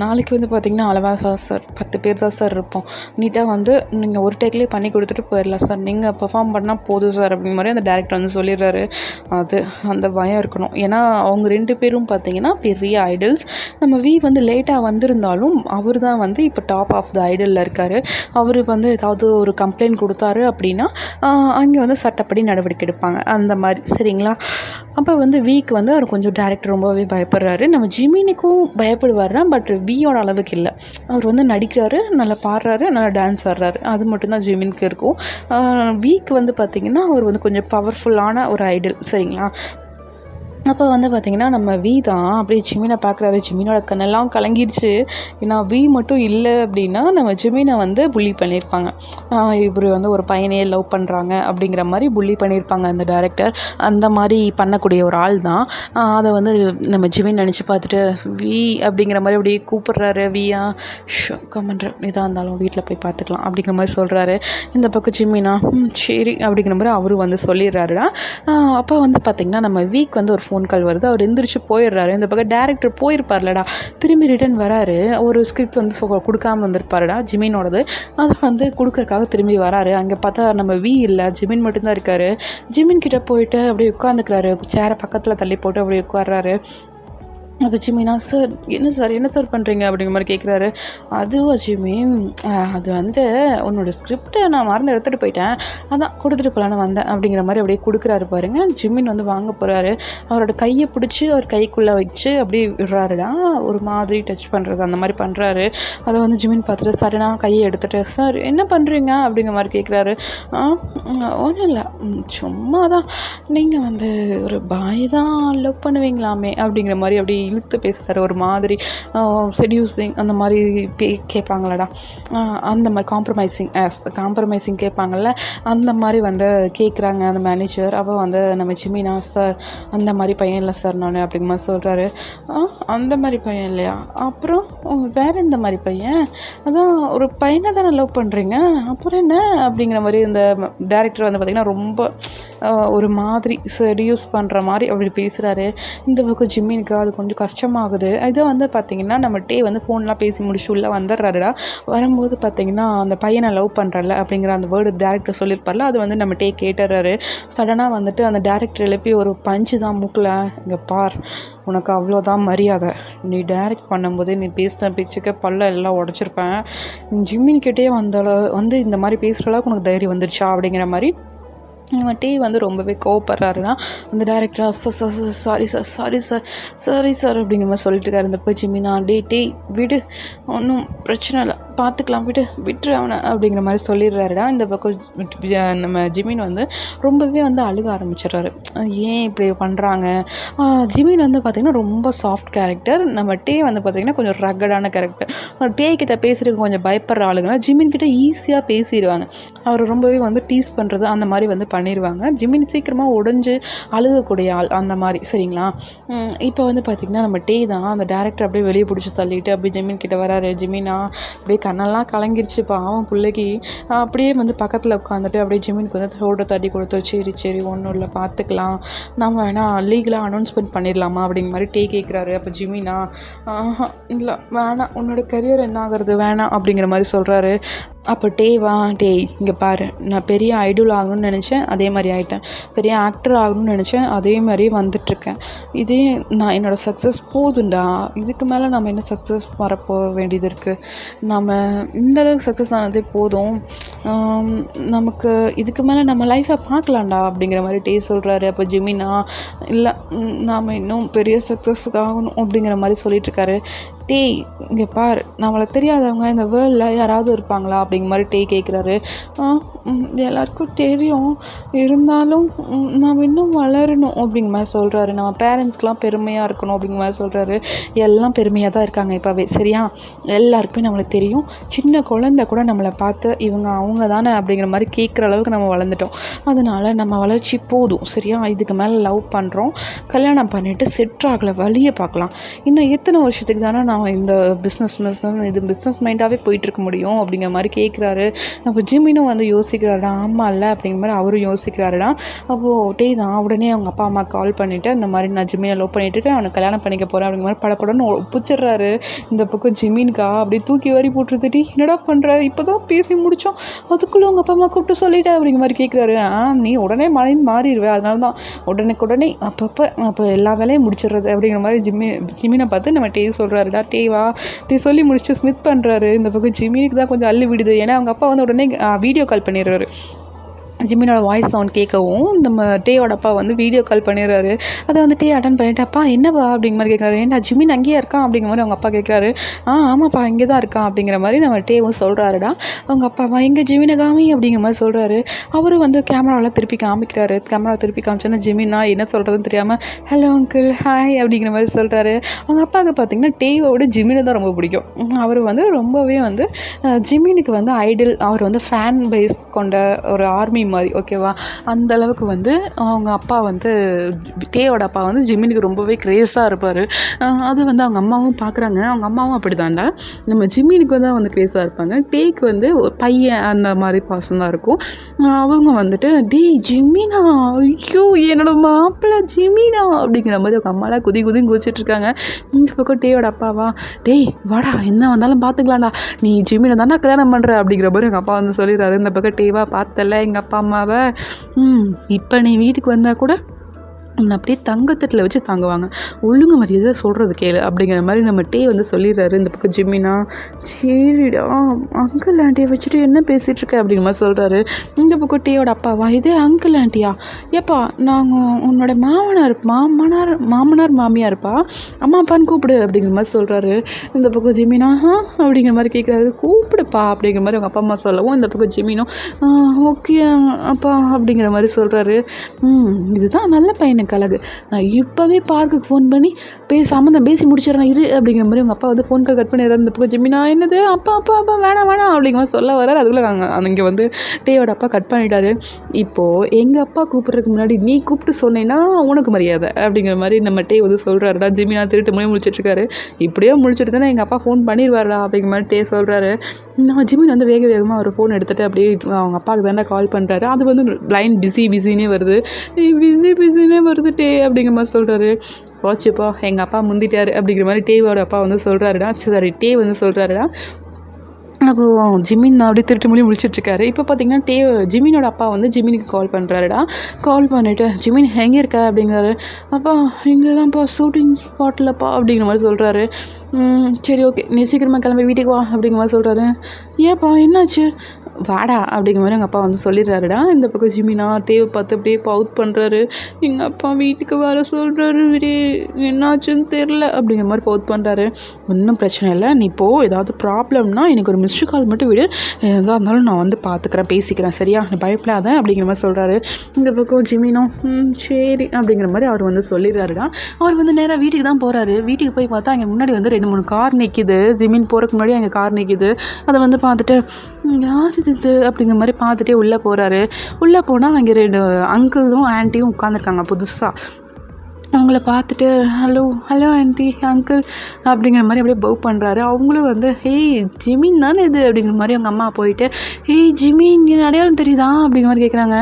நாளைக்கு வந்து பார்த்திங்கன்னா அளவாக சார் 10 பேர் தான் சார் இருப்போம், நீட்டாக வந்து நீங்கள் ஒரு டேக்லேயே பண்ணி கொடுத்துட்டு போயிடலாம் சார், நீங்கள் பெர்ஃபார்ம் பண்ணால் போதும் சார் அப்படிங்கிற மாதிரி அந்த டேரக்டர் வந்து சொல்லிடுறாரு. அது அந்த பயம் இருக்கணும். ஏன்னா அவங்க 2 பேரும் பார்த்திங்கன்னா பெரிய ஐடல்ஸ். நம்ம வந்து லேட்டாக வந்திருந்தாலும் அவர் தான் வந்து இப்போ டாப் ஆஃப் த ஐடலில் இருக்கார். அவர் வந்து ஏதாவது ஒரு கம்ப்ளைண்ட் கொடுத்தாரு அப்படின்னா அங்கே வந்து சட்டப்படி நடவடிக்கை எடுப்பாங்க அந்த மாதிரி. சரிங்களா? அப்போ வந்து வந்து அவர் கொஞ்சம் டேரக்டர் ரொம்பவே பயப்படுறாரு. நம்ம ஜிமினிக்கும் பயப்படுவார், பட் வியோட அளவுக்கு இல்லை. அவர் வந்து நடிக்கிறாரு, நல்லா பாடுறாரு, நல்லா டான்ஸ் ஆடுறாரு, அது மட்டும்தான் ஜிமினுக்கு இருக்கும். வந்து பார்த்திங்கன்னா அவர் வந்து கொஞ்சம் பவர்ஃபுல்லான ஒரு ஐடல். சரிங்களா? அப்போ வந்து பார்த்திங்கன்னா நம்ம தான் அப்படியே ஜிமினை பார்க்குறாரு. ஜிமினோட கண்ணெல்லாம் கலங்கிடுச்சு. ஏன்னா மட்டும் இல்லை அப்படின்னா நம்ம ஜிமினை வந்து புள்ளி பண்ணியிருப்பாங்க. இவர் வந்து ஒரு பையனையே லவ் பண்ணுறாங்க அப்படிங்கிற மாதிரி புள்ளி பண்ணியிருப்பாங்க அந்த டைரக்டர். அந்த மாதிரி பண்ணக்கூடிய ஒரு ஆள் தான். அதை வந்து நம்ம ஜிமின் நினச்சி பார்த்துட்டு அப்படிங்கிற மாதிரி அப்படியே கூப்பிட்றாரு. கமெண்ட்ரு இதாக இருந்தாலும் வீட்டில் போய் பார்த்துக்கலாம் அப்படிங்கிற மாதிரி சொல்கிறாரு. இந்த பக்கம் ஜிமினா சரி அப்படிங்கிற மாதிரி அவரும் வந்து சொல்லிடுறாருடா. அப்போ வந்து பார்த்திங்கன்னா நம்ம வந்து ஒரு ஃபோன் கால் வருது. அவர் எந்திரிச்சு போயிடுறாரு. இந்த பக்கம் டேரக்டர் போயிருப்பார்லடா, திரும்பி ரிட்டன் வராரு. ஒரு ஸ்கிரிப்ட் வந்து கொடுக்காமல் வந்திருப்பாருடா ஜிமினோடது. அதை வந்து கொடுக்கறக்காக திரும்பி வராரு. அங்கே பார்த்தா நம்ம இல்லை, ஜிமின் மட்டும்தான் இருக்கார். ஜிமின் கிட்டே போயிட்டு அப்படியே உட்காந்துக்கிறாரு. சேரை பக்கத்தில் தள்ளி போட்டு அப்படியே உட்கார்றாரு. அப்போ ஜிமினா, சார் என்ன சார் பண்ணுறீங்க அப்படிங்கிற மாதிரி கேட்குறாரு. அதுவா ஜிமின், அது வந்து உன்னோட ஸ்கிரிப்டை நான் மறந்து எடுத்துகிட்டு போயிட்டேன், அதான் கொடுத்துட்டு போகலான்னு வந்தேன் அப்படிங்கிற மாதிரி அப்படியே கொடுக்குறாரு பாருங்க. ஜிமின் வந்து வாங்க போகிறாரு. அவரோட கையை பிடிச்சி அவர் கைக்குள்ளே வச்சு அப்படியே விடுறாருடா, ஒரு மாதிரி டச் பண்ணுறது அந்த மாதிரி பண்ணுறாரு. அதை வந்து ஜிமின் பார்த்துட்டு சரினா கையை எடுத்துகிட்டு, சார் என்ன பண்ணுறீங்க அப்படிங்கிற மாதிரி கேட்குறாரு. ஒன்றும் இல்லை, சும்மா தான், நீங்கள் வந்து ஒரு பாய் தான் லவ் பண்ணுவீங்களாமே அப்படிங்கிற மாதிரி அப்படி இழுத்து பேசுகிறாரு. ஒரு மாதிரி செடியூசிங் அந்த மாதிரி கேட்பாங்களடா, அந்த மாதிரி காம்ப்ரமைசிங் கேட்பாங்கள்ல, அந்த மாதிரி வந்து கேட்குறாங்க அந்த மேனேஜர். அப்போ வந்து நம்ம ஜிமினா, சார் அந்த மாதிரி பையன் இல்லை சார் நான் அப்படிங்கிற மாதிரி சொல்கிறாரு. அந்த மாதிரி பையன் இல்லையா, அப்புறம் வேறு எந்த மாதிரி பையன், அதான் ஒரு பையனை தானே லவ் பண்ணுறீங்க, அப்புறம் என்ன அப்படிங்கிற மாதிரி இந்த டேரக்டர் வந்து பார்த்திங்கன்னா ரொம்ப ஒரு மாதிரி செடியூஸ் பண்ணுற மாதிரி அப்படி பேசுகிறாரு. இந்த பக்கம் ஜிம்மினுக்கு அது கொஞ்சம் கஷ்டமாகுது. இதை வந்து பார்த்திங்கன்னா நம்ம வந்து ஃபோன்லாம் பேசி முடிச்சு உள்ளே வந்துடுறாருடா. வரும்போது பார்த்திங்கன்னா அந்த பையனை லவ் பண்ணுறல அப்படிங்கிற அந்த வேர்டு டேரக்டர் சொல்லியிருப்பார்ல, அது வந்து நம்ம கேட்டுறாரு. சடனாக வந்துட்டு அந்த டேரக்டர் எழுப்பி ஒரு பஞ்சு தான் மூக்கில், இங்கே பார், உனக்கு அவ்வளோதான் மரியாதை, நீ டைரக்ட் பண்ணும்போதே நீ பேசுகிற பேச்சுக்க பல்ல எல்லாம் உடச்சிருப்பேன், ஜிம்மின்கிட்டே வந்து இந்த மாதிரி பேசுகிற அளவுக்கு உனக்கு தைரியம் வந்துருச்சா அப்படிங்கிற மாதிரி நம்ம வந்து ரொம்பவே கோவப்படுறாருன்னா அந்த டேரக்டர் சாரி சார் அப்படிங்கிற மாதிரி சொல்லிட்டு இருக்காரு. இந்த போய் ஜிமினா, விடு, ஒன்றும் பிரச்சனை இல்லை, பார்த்துக்கலாம், விட்டுரு அவனை அப்படிங்கிற மாதிரி சொல்லிடுறாருடா. இந்த பக்கம் நம்ம ஜிமின் வந்து ரொம்பவே வந்து அழுக ஆரம்பிச்சிடுறாரு. ஏன் இப்படி பண்ணுறாங்க? ஜிமின் வந்து பார்த்திங்கன்னா ரொம்ப சாஃப்ட் கேரக்டர். நம்ம வந்து பார்த்திங்கன்னா கொஞ்சம் ரக்கடான கேரக்டர். கிட்ட பேசுகிறதுக்கு கொஞ்சம் பயப்படுற ஆளுங்கன்னா ஜிமின் கிட்ட ஈஸியாக பேசிடுவாங்க. அவர் ரொம்பவே வந்து டீஸ் பண்ணுறது அந்த மாதிரி வந்து பண்ணிடுவாங்க. ஜிமின் சீக்கிரமாக உடஞ்சி அழுகக்கூடிய ஆள் அந்த மாதிரி. சரிங்களா? இப்போ வந்து பார்த்திங்கன்னா நம்ம தான் அந்த டேரக்டர் அப்படியே வெளியே பிடிச்சி தள்ளிட்டு அப்படியே ஜிமின் கிட்ட வராரு. ஜிமினா அப்படியே கண்ணெல்லாம் கலங்கிருச்சு பாவம் பிள்ளைக்கு. அப்படியே வந்து பக்கத்தில் உட்காந்துட்டு அப்படியே ஜிமினுக்கு வந்து தோட தட்டி கொடுத்து, சரி ஒன்றும் இல்லை, பார்த்துக்கலாம், நம்ம வேணால் லீகலாக அனௌன்ஸ்மெண்ட் பண்ணிடலாமா அப்படிங்கிற மாதிரி கேட்குறாரு. அப்போ ஜிமினா, இல்லை வேணாம், உன்னோட கரியர் என்ன ஆகிறது வேணாம் அப்படிங்கிற மாதிரி சொல்கிறாரு. அப்போ டேவா டேய் இங்கே பாரு, நான் பெரிய ஐடல் ஆகணும்னு நினச்சேன், அதே மாதிரி ஆகிட்டேன். பெரிய ஆக்டர் ஆகணும்னு நினச்சேன், அதே மாதிரி வந்துட்டுருக்கேன். இதே நான் என்னோடய சக்ஸஸ் போதுண்டா, இதுக்கு மேலே நம்ம என்ன சக்ஸஸ் வரப்போ வேண்டியது இருக்குது? நம்ம இந்தளவுக்கு சக்ஸஸ் ஆனதே போதும், நமக்கு இதுக்கு மேலே நம்ம லைஃப்பை பார்க்கலாம்டா அப்படிங்கிற மாதிரி டே சொல்கிறாரு. அப்போ ஜிமினா இல்லை, நாம் இன்னும் பெரிய சக்ஸஸுக்கு ஆகணும் அப்படிங்கிற மாதிரி சொல்லிகிட்ருக்காரு. டேய் இங்கே பார், நம்மளை தெரியாதவங்க இந்த வேர்ல்டில் யாராவது இருப்பாங்களா அப்படிங்கிற மாதிரி டே கேட்குறாரு. எல்லாருக்கும் தெரியும், இருந்தாலும் நாம் இன்னும் வளரணும் அப்படிங்கிற மாதிரி சொல்கிறாரு. நம்ம பேரண்ட்ஸ்க்கெலாம் பெருமையாக இருக்கணும் அப்படிங்கிற மாதிரி சொல்கிறாரு. எல்லாம் பெருமையாக தான் இருக்காங்க இப்போவே, சரியா? எல்லாருக்குமே நம்மளுக்கு தெரியும். சின்ன குழந்தை கூட நம்மளை பார்த்து இவங்க அவங்க தானே அப்படிங்கிற மாதிரி கேட்குற அளவுக்கு நம்ம வளர்ந்துட்டோம். அதனால் நம்ம வளர்ச்சி போதும், சரியா? இதுக்கு மேலே லவ் பண்ணுறோம், கல்யாணம் பண்ணிவிட்டு செட் ஆகலை, வழியை பார்க்கலாம். இன்னும் எத்தனை வருஷத்துக்கு தானே நான் இந்த பிஸ்னஸ் மைண்டாகவே போயிட்டுருக்க முடியும் அப்படிங்கிற மாதிரி கேட்குறாரு. அப்போ ஜிமினும் வந்து யோசிக்கிறாருடா, ஆமாம் இல்லை அப்படிங்கிற மாதிரி அவரும் யோசிக்கிறாருடா. அப்போது டே தான் உடனே அவங்க அப்பா அம்மா கால் பண்ணிவிட்டு இந்த மாதிரி நான் ஜிமினை லவ் பண்ணிகிட்ருக்கேன், அவனை கல்யாணம் பண்ணிக்க போகிறேன் அப்படிங்கிற மாதிரி படப்படன்னு ஒப்பிச்சிடுறாரு. இந்த பக்கம் ஜிமின்கா அப்படியே தூக்கி வாரி போட்டுருந்துட்டி, என்னடா பண்ணுற, இப்போ தான் பேசி முடித்தோம், அதுக்குள்ளே அவங்க அப்பா அம்மா கூப்பிட்டு சொல்லிட்டேன் அப்படிங்கிற மாதிரி கேட்குறாரு. நீ உடனே மாறிடுவேன், அதனால தான் உடனே அப்போ எல்லா வேலையும் முடிச்சிடுறது அப்படிங்கிற மாதிரி ஜிமினை பார்த்து நம்ம டே சொல்கிறாருடா. டேவா அப்படி சொல்லி முடிச்சுட்டு ஸ்மித் பண்ணுறாரு. இந்த பக்கம் ஜிமினுக்கு தான் கொஞ்சம் அள்ளி விடுது. ஏன்னா அவங்க அப்பா வந்து உடனே வீடியோ கால் பண்ணிடுறாரு. ஜிமினோட வாய்ஸ் சவுண்ட் கேட்கவும் நம்ம டேயோட அப்பா வந்து வீடியோ கால் பண்ணிடுறாரு. அதை வந்து டே அட்டன் பண்ணிட்டு, அப்பா என்னப்பா அப்படிங்கிற மாதிரி கேட்குறாரு. ஏன்டா ஜிமின் அங்கேயே இருக்கான் அப்படிங்கிற மாதிரி அவங்க அப்பா கேட்குறாரு. ஆமாப்பா இங்கே தான் இருக்கான் அப்படிங்கிற மாதிரி நம்ம டேவும் சொல்கிறாருடா. அவங்க அப்பாவா எங்கே ஜிமினை காமி அப்படிங்கிற மாதிரி சொல்கிறாரு. அவரும் வந்து கேமராவெலாம் திருப்பி காமிக்கிறாரு. கேமரா திருப்பி காமிச்சோன்னா ஜிமினா என்ன சொல்கிறதுன்னு தெரியாமல் ஹலோ அங்கிள் ஹாய் அப்படிங்கிற மாதிரி சொல்கிறாரு. அவங்க அப்பாவுக்கு பார்த்திங்கன்னா டேவோட ஜிமினை தான் ரொம்ப பிடிக்கும். அவர் வந்து ரொம்பவே வந்து ஜிமினுக்கு வந்து ஐடல், அவர் வந்து ஃபேன் பேஸ் கொண்ட ஒரு ஆர்மி மாதிரி, ஓகேவா? அந்த அளவுக்கு வந்து அவங்க அப்பா வந்து டேயோட அப்பா வந்து ஜிமினுக்கு ரொம்பவே க்ரேஸாக இருப்பார். அது வந்து அவங்க அம்மாவும் பார்க்குறாங்க. அவங்க அம்மாவும் அப்படி தாண்டா, நம்ம ஜிமினுக்கு தான் வந்து க்ரேஸாக இருப்பாங்க. டேக்கு வந்து பையன் அந்த மாதிரி பாசம் தான் இருக்கும். அவங்க வந்துட்டு டேய் ஜிமினா, ஐயோ என்னோட மாப்பிள்ளை ஜிமினா அப்படிங்கிற மாதிரி அவங்க அம்மாலாம் குதின்னு குதிச்சிட்ருக்காங்க. இந்த பக்கம் டேயோட அப்பாவா, டேய் வாடா என்ன வந்தாலும் பார்த்துக்கலாம்டா, நீ ஜிமினை தானே கல்யாணம் பண்ணுற அப்படிங்கிற மாதிரி எங்கள் அப்பா வந்து சொல்லிடுறாரு. இந்த பக்கம் டேவா பார்த்தல எங்கள் அப்பா அம்மாவை, இப்போ நீ வீட்டுக்கு வந்தால் கூட உன்னை அப்படியே தங்கத்தட்டில் வச்சு தாங்குவாங்க, ஒழுங்கு மரியாதை சொல்கிறது கேளு அப்படிங்கிற மாதிரி நம்ம டே வந்து சொல்லிடுறாரு. இந்த பக்கம் ஜிமினா சரிடா அங்கிள் ஆண்டியை வச்சுட்டு என்ன பேசிகிட்ருக்க அப்படிங்கிற மாதிரி சொல்கிறாரு. இந்த பக்கம் டேயோட அப்பாவா, இதே அங்கிள் ஆண்டியா, ஏப்பா நாங்கள் உன்னோட மாமனார் மாமியார் இருப்பா, அம்மா அப்பான்னு கூப்பிடு அப்படிங்கிற மாதிரி சொல்கிறாரு. இந்த பக்கம் ஜிமினா அப்படிங்கிற மாதிரி கேட்குறாரு. கூப்பிடுப்பா அப்படிங்கிற மாதிரி அவங்க அப்பா அம்மா சொல்லவும் இந்த பக்கம் ஜிமினும் ஓகே அப்பா அப்படிங்கிற மாதிரி சொல்கிறாரு. இதுதான் நல்ல பையனுக்கு அழகு, நான் இப்போவே பார்க்குக்கு ஃபோன் பண்ணி பேசாமல் தான் பேசி முடிச்சிடறேன் இரு அப்படிங்கிற மாதிரி உங்கள் அப்பா வந்து ஃபோன் கால் கட் பண்ணிடுறாரு. இந்த பக்கம் ஜிமினா என்னது அப்பா வேணாம் அப்படிங்கிற மாதிரி சொல்ல வர்றாரு. அதுக்குள்ளே இங்கே வந்து டேயோட அப்பா கட் பண்ணிட்டாரு. இப்போது எங்கள் அப்பா கூப்பிட்றதுக்கு முன்னாடி நீ கூப்பிட்டு சொன்னேன்னா உனக்கு மரியாதை அப்படிங்கிற மாதிரி நம்ம டே வந்து சொல்கிறாருடா. ஜிமினா திருட்டு மொழி முடிச்சிட்ருக்காரு. இப்படியே முடிச்சுட்டு தானே எங்கள் அப்பா ஃபோன் பண்ணிடுவாருடா அப்படிங்கிற மாதிரி டே சொல்கிறாரு. நம்ம ஜிமின் வந்து வேகமாக ஒரு ஃபோன் எடுத்துகிட்டு அப்படியே அவங்க அப்பாவுக்கு தானே கால் பண்ணுறாரு. அது வந்து லைன் பிஸினே வருது. பிஸினே வருதுட்டே அப்படிங்கிற மாதிரி சொல்கிறாரு. போச்சுப்பா எங்கள் அப்பா முந்திட்டாரு அப்படிங்கிற மாதிரி டேவோட அப்பா வந்து சொல்கிறாருடா. சரி டே வந்து சொல்கிறாருடா. அப்போது ஜிமின் அப்படியே திருட்டு மொழி முடிச்சிட்ருக்காரு. இப்போ பார்த்திங்கன்னா ஜிமினோட அப்பா வந்து ஜிமினுக்கு கால் பண்ணுறாருடா. கால் பண்ணிவிட்டு ஜிமின் எங்கே இருக்க அப்படிங்கிறாரு. அப்பா இங்கே தான்ப்பா ஷூட்டிங் ஸ்பாட்டில்ப்பா அப்படிங்கிற மாதிரி சொல்கிறாரு. சரி ஓகே நீ சீக்கிரமாக கிளம்பி வீட்டுக்கு வா அப்படிங்கிற மாதிரி சொல்கிறாரு. ஏப்பா என்னாச்சு, வாடா அப்படிங்கிற மாதிரி எங்கள் அப்பா வந்து சொல்லிடுறாருடா. இந்த பக்கம் ஜிமினா டேவை பார்த்து அப்படியே பவுட் பண்ணுறாரு. எங்கள் அப்பா வீட்டுக்கு வர சொல்கிறாரு, என்னாச்சுன்னு தெரில அப்படிங்கிற மாதிரி பவுட் பண்ணுறாரு. ஒன்றும் பிரச்சனை இல்லை, நீ இப்போது ஏதாவது ப்ராப்ளம்னா எனக்கு ஒரு மிஸ்டு கால் மட்டும் விடு, எதாக இருந்தாலும் நான் வந்து பார்த்துக்கிறேன் பேசிக்கிறேன் சரியா, நீ பயப்படாத அப்படிங்கிற மாதிரி சொல்கிறாரு. இந்த பக்கம் ஜிமினோ சரி அப்படிங்கிற மாதிரி அவர் வந்து சொல்லிடுறாருடா. அவர் வந்து நேராக வீட்டுக்கு தான் போகிறாரு. வீட்டுக்கு போய் பார்த்தா அங்கே முன்னாடி வந்து 2-3 கார் நிற்கிது. ஜிமின் போகிறதுக்கு முன்னாடி அங்கே கார் நிற்கிது. அதை வந்து பார்த்துட்டு யார் இது அப்படிங்கிற மாதிரி பார்த்துட்டே உள்ளே போகிறாரு. உள்ளே போனால் அங்கே 2 அங்கிளும் ஆன்ட்டியும் உட்காந்துருக்காங்க புதுசாக. அவங்கள பார்த்துட்டு ஹலோ ஆண்டி அங்கிள் அப்படிங்கிற மாதிரி அப்படியே பவ் பண்ணுறாரு. அவங்களும் வந்து ஹேய் ஜிமின் தானே இது அப்படிங்கிற மாதிரி அவங்க அம்மா போயிட்டு ஹேய் ஜிமின் என் அடையாளம் தெரியுதா அப்படிங்கிற மாதிரி கேட்குறாங்க.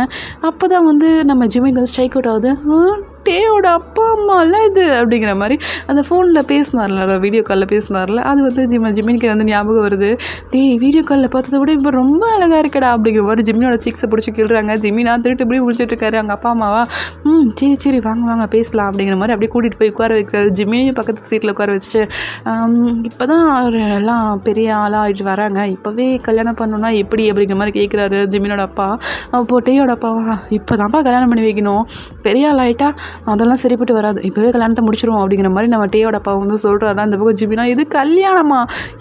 அப்போ தான் வந்து நம்ம ஜிமின் வந்து ஸ்ட்ரைக் அவுட் ஆகுது. டேயோட அப்பா அம்மாலாம் இது அப்படிங்கிற மாதிரி அந்த ஃபோனில் பேசினார்ல, வீடியோ காலில் பேசினார்ல, அது வந்து ஜிமினுக்கு வந்து ஞாபகம் வருது. டேய் வீடியோ காலில் பார்த்ததை விட இப்போ ரொம்ப அழகாக இருக்கடா அப்படிங்கிற மாதிரி ஜிம்மியோட சீக்ஸை பிடிச்சி கிள்றாங்க. ஜிமினா திருட்டு இப்படி முடிச்சிட்ருக்காரு. அவங்க அப்பா அம்மாவா சரி வாங்க பேசலாம் அப்படிங்கிற மாதிரி அப்படியே கூட்டிகிட்டு போய் உட்கார வைக்கிறாரு. ஜிமினையும் பக்கத்து சீட்டில் உட்கார வச்சுட்டு இப்போ தான் அவர் எல்லாம் பெரிய ஆளாக ஆகிட்டு வராங்க, இப்போவே கல்யாணம் பண்ணணுன்னா எப்படி அப்படிங்கிற மாதிரி கேட்குறாரு ஜிமினோட அப்பா. அப்போ டேயோட அப்பாவா இப்போ தான்ப்பா கல்யாணம் பண்ணி வைக்கணும், பெரிய ஆள் ஆகிட்டா அதெல்லாம் சரிப்பட்டு வராது, இப்போவே கல்யாணத்தை முடிச்சிருவோம் அப்படிங்கிற மாதிரி நம்ம டேயோட அப்பா வந்து சொல்கிறாரு. அந்த பக்கம் ஜிமினா இது கல்யாணமா,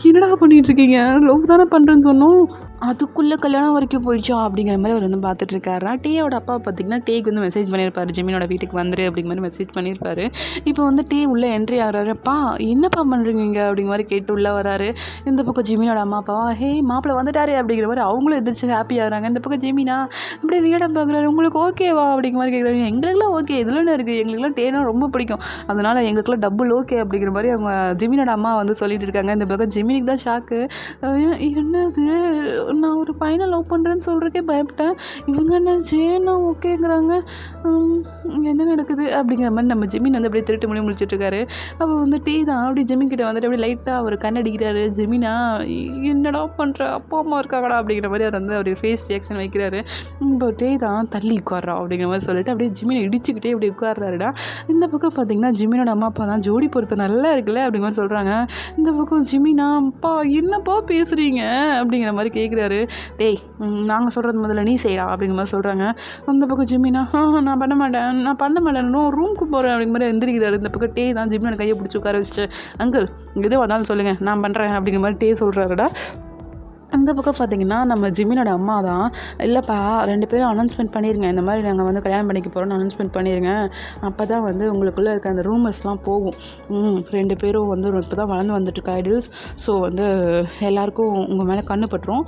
என்னடா பண்ணிகிட்டு இருக்கீங்க, லவ் தானே பண்ணுறேன்னு சொன்னோம், அதுக்குள்ளே கல்யாணம் வரைக்கும் போயிடுச்சா அப்படிங்கிற மாதிரி அவர் வந்து பார்த்துட்டு இருக்காரு. டேயோட அப்பா பார்த்திங்கன்னா டேக்கு வந்து மெசேஜ் பண்ணியிருப்பார், ஜிமினோட வீட்டுக்கு வந்துரு அப்படிங்கிற மாதிரி மெசேஜ் பண்ணியிருப்பாரு. இப்போ வந்து டே உள்ளே என்ட்ரி ஆகிறாருப்பா, என்னப்பா பண்ணுறீங்க அப்படிங்கிற மாதிரி கேட்டு உள்ளே வராரு. இந்த பக்கம் ஜிமினோட அம்மா அப்பாவா ஹே மாப்பிள்ளை வந்துட்டாரு அப்படிங்கிற மாதிரி அவங்களும் எதிர்த்து ஹாப்பி ஆகிறாங்க. இந்த பக்கம் ஜிமினா அப்படியே வீடம் பார்க்குறாரு. உங்களுக்கு ஓகேவா அப்படிங்கிற மாதிரி கேட்குறாரு. எங்களுக்குலாம் ஓகே, இதுலன்னு இருக்குது, எங்களுக்குலாம் டேனா ரொம்ப பிடிக்கும், அதனால் எங்களுக்குலாம் டபுள் ஓகே அப்படிங்கிற மாதிரி அவங்க ஜிமினோட அம்மா வந்து சொல்லிட்டு இருக்காங்க. இந்த பக்கம் ஜிமினிக்கு தான் ஷாக்கு. என்னது, நான் ஒரு பையனை லவ் பண்ணுறேன்னு சொல்கிறக்கே பயப்பட்டேன், இவங்க என்ன ஜேனா ஓகேங்கிறாங்க, என்ன நடக்குது அப்படிங்கிற மாதிரி நம்ம ஜிமின் வந்து அப்படியே திருட்டு முடிச்சிட்ருக்காரு. அப்போ வந்து டீ தான் அப்படியே ஜிமின் கிட்ட வந்துட்டு அப்படியே லைட்டாக அவர் கண்ணடிக்கிறாரு. ஜிமினா என்னடா பண்ணுற, அப்பா அம்மா இருக்காங்கடா அப்படிங்கிற மாதிரி அவர் வந்து அப்படியே ஃபேஸ் ரியாக்ஷன் வைக்கிறாரு. இப்போ டே தான் தள்ளி உட்கார்றா அப்படிங்கிற மாதிரி சொல்லிட்டு அப்படியே ஜிமினை இடிச்சுக்கிட்டே அப்படியே உட்கார்றாருடா. இந்த பக்கம் பார்த்தீங்கன்னா ஜிமினோட அம்மா அப்பா தான் ஜோடி பொறுத்த நல்லா இருக்குல்ல அப்படிங்கிற மாதிரி சொல்கிறாங்க. இந்த பக்கம் ஜிமினா அப்பா என்னப்பா பேசுகிறீங்க அப்படிங்கிற மாதிரி கேட்குறாரு. டேய் நாங்கள் சொல்கிறது முதல்ல நீ செய்யலாம் அப்படிங்கிற மாதிரி சொல்கிறாங்க. அந்த பக்கம் ஜிமினா நான் பண்ண மாட்டேன் ரூமுக்கு போகிறேன் அப்படிங்கிற மாதிரி எந்திரிக்கிறாரு. இந்த பக்கம் டே தான் ஜிமினோட கையை பிடிச்சி உட்கார வச்சுட்டு அங்கிள் எது வந்தாலும் சொல்லுங்கள் நான் பண்ணுறேன் அப்படிங்கிற மாதிரி டே சொல்கிறாருடா. அந்த பக்கம் பார்த்திங்கன்னா நம்ம ஜிமினோட அம்மா தான், இல்லைப்பா 2 பேரும் அனௌன்ஸ்மெண்ட் பண்ணிடுங்க, இந்த மாதிரி நாங்கள் வந்து கல்யாணம் பண்ணிக்க போகிறோம்னு அனௌன்ஸ்மெண்ட் பண்ணிடுங்க, அப்போ தான் வந்து உங்களுக்குள்ளே இருக்க அந்த ரூமர்ஸ்லாம் போகும். 2 பேரும் வந்து இப்போ தான் வளர்ந்து வந்துட்டுருக்க ஐடியல்ஸ், ஸோ வந்து எல்லாேருக்கும் உங்கள் மேலே கண்ணு பட்டுரும்,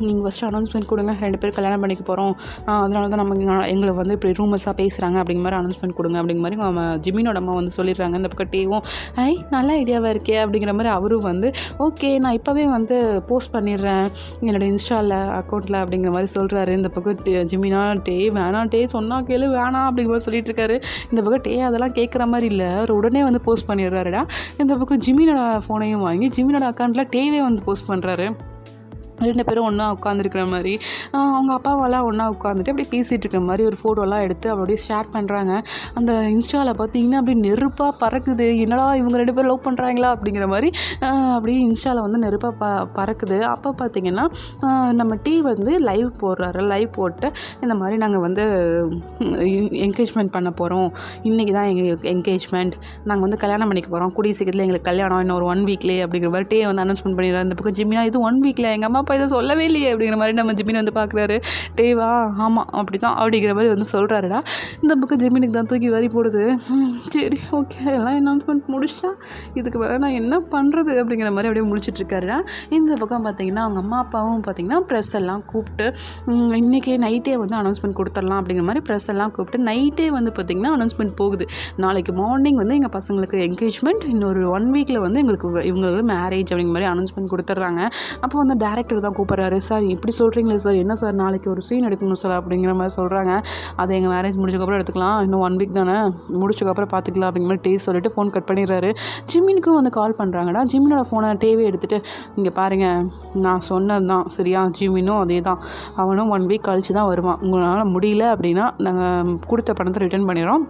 நீங்கள் ஃபஸ்ட்டு அனௌன்ஸ்மெண்ட் கொடுங்க, 2 பேரும் கல்யாணம் பண்ணிக்க போகிறோம், அதனால தான் நம்ம எங்களை வந்து இப்படி ரூமர்ஸாக பேசுகிறாங்க அப்படிங்கிற மாதிரி அனௌன்ஸ்மெண்ட் கொடுங்க அப்படிங்கிற மாதிரி நம்ம ஜிமினோட அம்மா வந்து சொல்லிடுறாங்க. இந்த பக்கம் டேவும் நல்ல ஐடியாவாக இருக்கே அப்படிங்கிற மாதிரி அவரும் வந்து ஓகே நான் இப்போவே வந்து போஸ்ட் பண்ணிடுறேன் என்னோட இன்ஸ்டாவில் அக்கௌண்ட்டில் அப்படிங்கிற மாதிரி சொல்கிறாரு. இந்த பக்கம் ஜிமினா டே வேணாம், டே சொன்னால் கேளு வேணாம் அப்படிங்கிற மாதிரி சொல்லிட்டு இருக்காரு. இந்த பக்கம் டே அதெல்லாம் கேட்குற மாதிரி இல்லை, அவர் உடனே வந்து போஸ்ட் பண்ணிடுறாருடா. இந்த பக்கம் ஜிமினோட ஃபோனையும் வாங்கி ஜிமினோட அக்கௌண்ட்டில் டேவே வந்து போஸ்ட் பண்ணுறாரு. 2 பேரும் ஒன்றா உட்காந்துருக்கிற மாதிரி அவங்க அப்பாவெல்லாம் ஒன்றா உட்காந்துட்டு அப்படியே பேசிகிட்டு இருக்கிற மாதிரி ஒரு ஃபோட்டோலாம் எடுத்து அப்படியே ஷேர் பண்ணுறாங்க. அந்த இன்ஸ்டாவில் பார்த்தீங்கன்னா அப்படியே நெருப்பாக பறக்குது, என்னடா இவங்க 2 பேரும் லவ் பண்ணுறாங்களா அப்படிங்கிற மாதிரி அப்படியே இன்ஸ்டாவில் வந்து நெருப்பாக பறக்குது. அப்போ பார்த்திங்கன்னா நம்ம டீ வந்து லைவ் போடுறாரு. லைவ் போட்டு இந்த மாதிரி நாங்கள் வந்து என்கேஜ்மெண்ட் பண்ண போகிறோம், இன்றைக்கி தான் எங்கள் என்கேஜ்மெண்ட், நாங்கள் வந்து கல்யாணம் பண்ணிக்க போகிறோம், கூடிய சீக்கிரத்தில் எங்களுக்கு கல்யாணம் இன்னும் ஒரு 1 வீக்லேயே அப்படிங்கிற மாதிரி டே வந்து அனௌன்ஸ்மெண்ட் பண்ணிடுறாரு. இந்த பக்கம் ஜிமினா இது 1 வீக்கில் எங்கள் அம்மா இதை சொல்லவே இல்லையே அப்படிங்கிற மாதிரி நம்ம ஜிமின் வந்து பார்க்குறாரு. டேவா ஆமாம் அப்படி தான் அப்படிங்கிற மாதிரி வந்து சொல்கிறாருடா. இந்த பக்கம் ஜிமினுக்கு தான் தூக்கி வரி போடுது. சரி ஓகே எல்லாம் அனௌன்ஸ்மெண்ட் முடிச்சா இதுக்கு வேறு நான் என்ன பண்ணுறது அப்படிங்கிற மாதிரி அப்படியே முடிச்சிட்ருக்காருடா. இந்த பக்கம் பார்த்திங்கன்னா அவங்க அம்மா அப்பாவும் பார்த்திங்கன்னா ப்ரெஸ் எல்லாம் கூப்பிட்டு இன்றைக்கி நைட்டே வந்து அனௌன்ஸ்மெண்ட் கொடுத்துடலாம் அப்படிங்கிற மாதிரி ப்ரெஸ் எல்லாம் கூப்பிட்டு நைட்டே வந்து பார்த்திங்கன்னா அனௌன்ஸ்மெண்ட் போகுது. நாளைக்கு மார்னிங் வந்து எங்கள் பசங்களுக்கு என்கேஜ்மெண்ட், இன்னொரு 1 வீக்கில் வந்து இவங்களுக்கு மேரேஜ் அப்படிங்கிற மாதிரி அனௌன்ஸ்மெண்ட் கொடுத்துட்றாங்க. அப்போ வந்து டேரக்டர் தான் கூப்பிட்றாரு. சார் இப்படி சொல்கிறீங்களே சார், என்ன சார் நாளைக்கு ஒரு சீன் எடுக்கணும் சார் அப்படிங்கிற மாதிரி சொல்கிறாங்க. அதை எங்கள் மேரேஜ் முடிச்சக்கப்புறம் எடுத்துக்கலாம், இன்னும் 1 வீக் தானே, முடிச்சக்கப்புறம் பார்த்துக்கலாம் அப்படிங்கிற மாதிரி டேஸ்ட் சொல்லிட்டு ஃபோன் கட் பண்ணிடுறாரு. ஜிமினுக்கும் வந்து கால் பண்ணுறாங்கடா. ஜிமினோட ஃபோனை டேவே எடுத்துகிட்டு இங்கே பாருங்கள் நான் சொன்னது தான் சரியா, ஜிமினும் அதே தான், அவனும் 1 வீக் கழித்து தான் வருவான், உங்களால் முடியல அப்படின்னா நாங்கள் கொடுத்த பணத்தை ரிட்டர்ன் பண்ணிடுறோம்,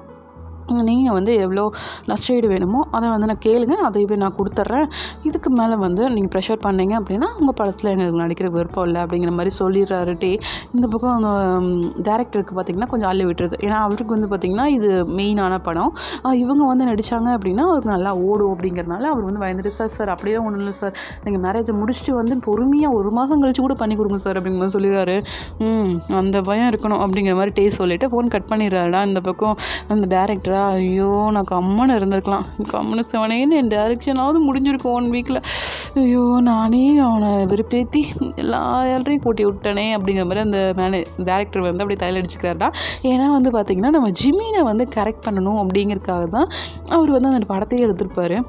நீங்கள் வந்து எவ்வளோ நஷ்டஈடு வேணுமோ அதை வந்து நான் கேளுங்க, அதையவே நான் கொடுத்துட்றேன், இதுக்கு மேலே வந்து நீங்கள் ப்ரெஷர் பண்ணீங்க அப்படின்னா உங்கள் படத்தில் எங்களுக்கு நடிக்கிற விருப்பம் இல்லை அப்படிங்கிற மாதிரி சொல்லிடுறாரு டே. இந்த பக்கம் டேரக்டருக்கு பார்த்திங்கன்னா கொஞ்சம் அள்ளி விட்டுருது, ஏன்னா அவருக்கு வந்து பார்த்திங்கன்னா இது மெயினான படம், இவங்க வந்து நடித்தாங்க அப்படின்னா அவருக்கு நல்லா ஓடும் அப்படிங்கிறனால அவர் வந்து பயந்துட்டு சார் அப்படியே ஒன்றும் இல்லை சார், நீங்கள் மேரேஜை முடிச்சுட்டு வந்து பொறுமையாக 1 மாதம் கழிச்சு கூட பண்ணி கொடுங்க சார் அப்படிங்கிற மாதிரி சொல்லிடுறாரு. அந்த பயம் இருக்கணும் அப்படிங்கிற மாதிரி டே சொல்லிவிட்டு ஃபோன் கட் பண்ணிடுறாருடா. இந்த பக்கம் அந்த டேரக்டரா ஐயோ நான் கம்மனு இருந்திருக்கலாம், கம்மனு செவனேன்னு என் டேரக்ஷனாவது முடிஞ்சிருக்கும் 1 வீக்கில், ஐயோ நானே அவனை வெறுப்பேற்றி எல்லாரையும் கூட்டி விட்டனே அப்படிங்கிற மாதிரி அந்த டேரக்டர் வந்து அப்படியே தலையில் அடிச்சுக்கிறாருடா. ஏன்னா வந்து பார்த்திங்கன்னா நம்ம ஜிமினை வந்து கரெக்ட் பண்ணணும் அப்படிங்கிறதுக்காக தான் அவர் வந்து அந்த படத்தையே எடுத்திருப்பார்.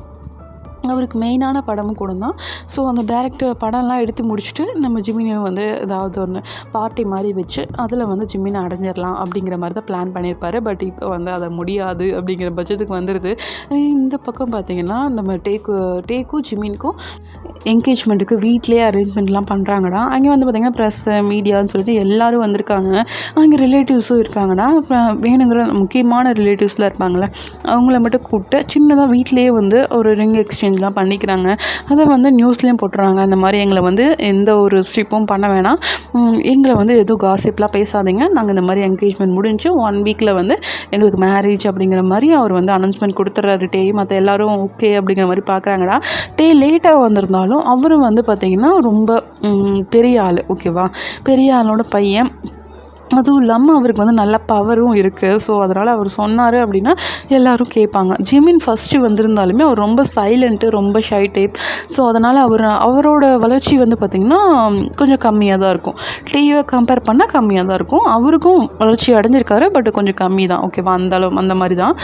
அவருக்கு மெயினான படமும் கூட தான். ஸோ அந்த டேரக்டர் படம்லாம் எடுத்து முடிச்சுட்டு நம்ம ஜிமினியை வந்து ஏதாவது ஒன்று பார்ட்டி மாதிரி வச்சு அதில் வந்து ஜிமினை அடைஞ்சிடலாம் அப்படிங்கிற மாதிரி தான் பிளான் பண்ணியிருப்பாரு. பட் இப்போ வந்து அதை முடியாது அப்படிங்கிற பட்சத்துக்கு வந்துடுது. இந்த பக்கம் பார்த்திங்கன்னா நம்ம டேக்கும் ஜிமினுக்கும் என்கேஜ்மெண்ட்டுக்கு வீட்லேயே அரேஞ்ச்மெண்ட்லாம் பண்ணுறாங்கடா. அங்கே வந்து பார்த்திங்கன்னா ப்ரெஸ்ஸு மீடியான்னு சொல்லிட்டு எல்லோரும் வந்திருக்காங்க. அங்கே ரிலேட்டிவ்ஸும் இருக்காங்கடா. வேணுங்கிற முக்கியமான ரிலேட்டிவ்ஸ்லாம் இருப்பாங்களே அவங்கள மட்டும் கூப்பிட்டு சின்னதாக வீட்டிலேயே வந்து ஒரு ரிங் எக்ஸ்சேஞ்ச்லாம் பண்ணிக்கிறாங்க. அதை வந்து நியூஸ்லேயும் போட்டுறாங்க. அந்த மாதிரி எங்களை வந்து எந்த ஒரு ஸ்ட்ரிப்பும் பண்ண வேணாம், எங்களை வந்து எதுவும் காசிப்லாம் பேசாதீங்க, நாங்கள் இந்த மாதிரி என்கேஜ்மெண்ட் முடிஞ்சு 1 வீக்கில் வந்து எங்களுக்கு மேரேஜ் அப்படிங்கிற மாதிரி அவர் வந்து அனௌன்ஸ்மெண்ட் கொடுத்துட்றாரு. டே மற்ற எல்லோரும் ஓகே அப்படிங்கிற மாதிரி பார்க்குறாங்கடா. டே லேட்டாக வந்திருந்தாலும் அவரும் வந்து பார்த்திங்கன்னா ரொம்ப பெரிய ஆள், ஓகேவா, பெரிய ஆளோட பையன். அதுவும் இல்லாமல் அவருக்கு வந்து நல்ல பவரும் இருக்குது. ஸோ அதனால் அவர் சொன்னார் அப்படின்னா எல்லோரும் கேட்பாங்க. ஜிமின் ஃபஸ்ட்டு வந்திருந்தாலுமே அவர் ரொம்ப சைலண்ட்டு, ரொம்ப ஷை டைப். ஸோ அதனால் அவரோட வளர்ச்சி வந்து பார்த்திங்கன்னா கொஞ்சம் கம்மியாக தான் இருக்கும். டீவை கம்பேர் பண்ணால் கம்மியாக தான் இருக்கும். அவருக்கும் வளர்ச்சி அடைஞ்சிருக்காரு, பட் கொஞ்சம் கம்மி தான், ஓகேவா, அந்த மாதிரி தான்.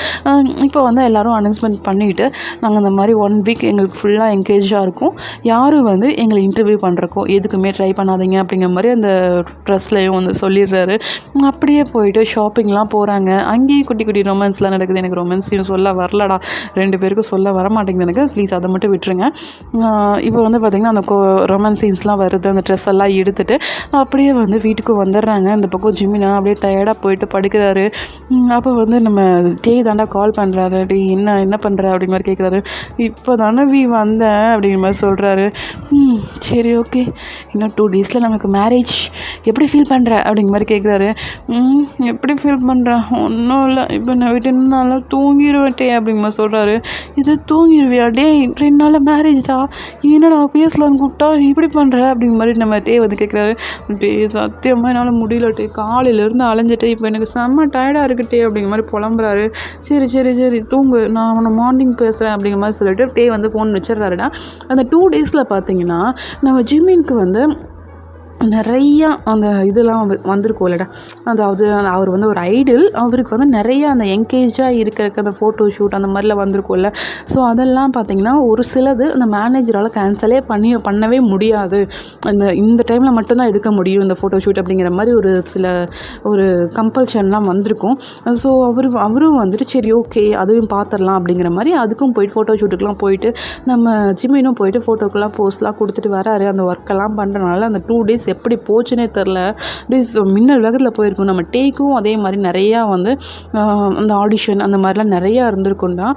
இப்போ வந்து எல்லோரும் அனௌன்ஸ்மெண்ட் பண்ணிவிட்டு நாங்கள் இந்த மாதிரி 1 வீக் எங்களுக்கு ஃபுல்லாக என்கேஜாக இருக்கும், யாரும் வந்து எங்களை இன்டர்வியூ பண்ணுறக்கோ எதுக்குமே ட்ரை பண்ணாதீங்க அப்படிங்கிற மாதிரி அந்த ட்ரெஸ்லையும் வந்து சொல்லிடுறாரு. அப்படியே போயிட்டு ஷாப்பிங்லாம் போகிறாங்க. அங்கேயும் குட்டி குட்டி ரொமான்ஸ்லாம் நடக்குது. எனக்கு ரொமான்ஸையும் சொல்ல வரலடா, 2 பேருக்கும் சொல்ல வர மாட்டேங்குது எனக்கு, ப்ளீஸ் அதை மட்டும் விட்டுருங்க. இப்போ வந்து பார்த்திங்கன்னா அந்த ரொமான்ஸ் சீன்ஸ்லாம் வருது. அந்த ட்ரெஸ் எல்லாம் எடுத்துகிட்டு அப்படியே வந்து வீட்டுக்கு வந்துடுறாங்க. இந்த பக்கம் ஜிமினா அப்படியே டயர்டாக போயிட்டு படுக்கிறாரு. அப்போ வந்து நம்ம டே தாண்டா கால் பண்ணுறாரு. டே என்ன பண்ணுற அப்படிங்கிற மாதிரி கேட்குறாரு. இப்போ தானே வந்தேன் அப்படிங்கிற மாதிரி சொல்கிறாரு. சரி ஓகே, இன்னும் 2 டேஸில் நமக்கு மேரேஜ், எப்படி ஃபீல் பண்ணுற அப்படிங்கிற மாதிரி கேட்குறாரு. எப்படி ஃபீல் பண்ணுறேன், ஒன்றும் இல்லை, இப்போ நான் வீட்டு நல்லா தூங்கிடுவேட்டே அப்படிங்கிற மாதிரி சொல்கிறாரு. இது தூங்கிடுவியா டே, 2 நாளில் மேரேஜ்டா, என்னடா பேசலான்னு கூப்பிட்டா இப்படி பண்ணுற அப்படிங்கிற மாதிரி நம்ம டே வந்து கேட்குறாரு. டே சத்தியமாக என்னால் முடியலட்டே, காலையிலேருந்து அலைஞ்சிட்டே, இப்போ எனக்கு செம்ம டயர்டாக இருக்குட்டே அப்படிங்கிற மாதிரி புலம்புறாரு. சரி சரி சரி தூங்கு, நான் உன்னை மார்னிங் பேசுகிறேன் அப்படிங்கிற மாதிரி சொல்லிட்டு டே வந்து ஃபோன் வச்சிடுறாருடா. அந்த 2 டேஸில் பார்த்தீங்கன்னா நம்ம ஜிமினுக்கு வந்து நிறையா அந்த இதெல்லாம் வந்திருக்கும் இல்லைடா. அதாவது அவர் வந்து ஒரு ஐடில், அவருக்கு வந்து நிறையா அந்த என்கேஜாக இருக்கிறதுக்கு அந்த ஃபோட்டோ ஷூட் அந்த மாதிரிலாம் வந்திருக்கும்ல. ஸோ அதெல்லாம் பார்த்திங்கன்னா ஒரு சிலது அந்த மேனேஜரால் கேன்சலே பண்ணவே முடியாது, இந்த டைமில் மட்டும்தான் எடுக்க முடியும் இந்த ஃபோட்டோ ஷூட் அப்படிங்கிற மாதிரி ஒரு கம்பல்ஷன்லாம் வந்திருக்கும். ஸோ அவரும் வந்துட்டு சரி ஓகே அதுவும் பார்த்துடலாம் அப்படிங்கிற மாதிரி அதுக்கும் போயிட்டு ஃபோட்டோ ஷூட்டுக்கெலாம் போயிட்டு நம்ம ஜிமினும் போயிட்டு ஃபோட்டோக்கெல்லாம் போஸ்ட்லாம் கொடுத்துட்டு வராரு. அந்த ஒர்க்கெல்லாம் பண்ணுறதுனால அந்த 2 டேஸ் எப்படி போச்சுன்னே தெரில, மின்னல் வேகத்தில் போயிருக்கும். நம்ம டேக்கும் அதே மாதிரி நிறையா வந்து அந்த ஆடிஷன் அந்த மாதிரிலாம் நிறையா இருந்திருக்கும்டா.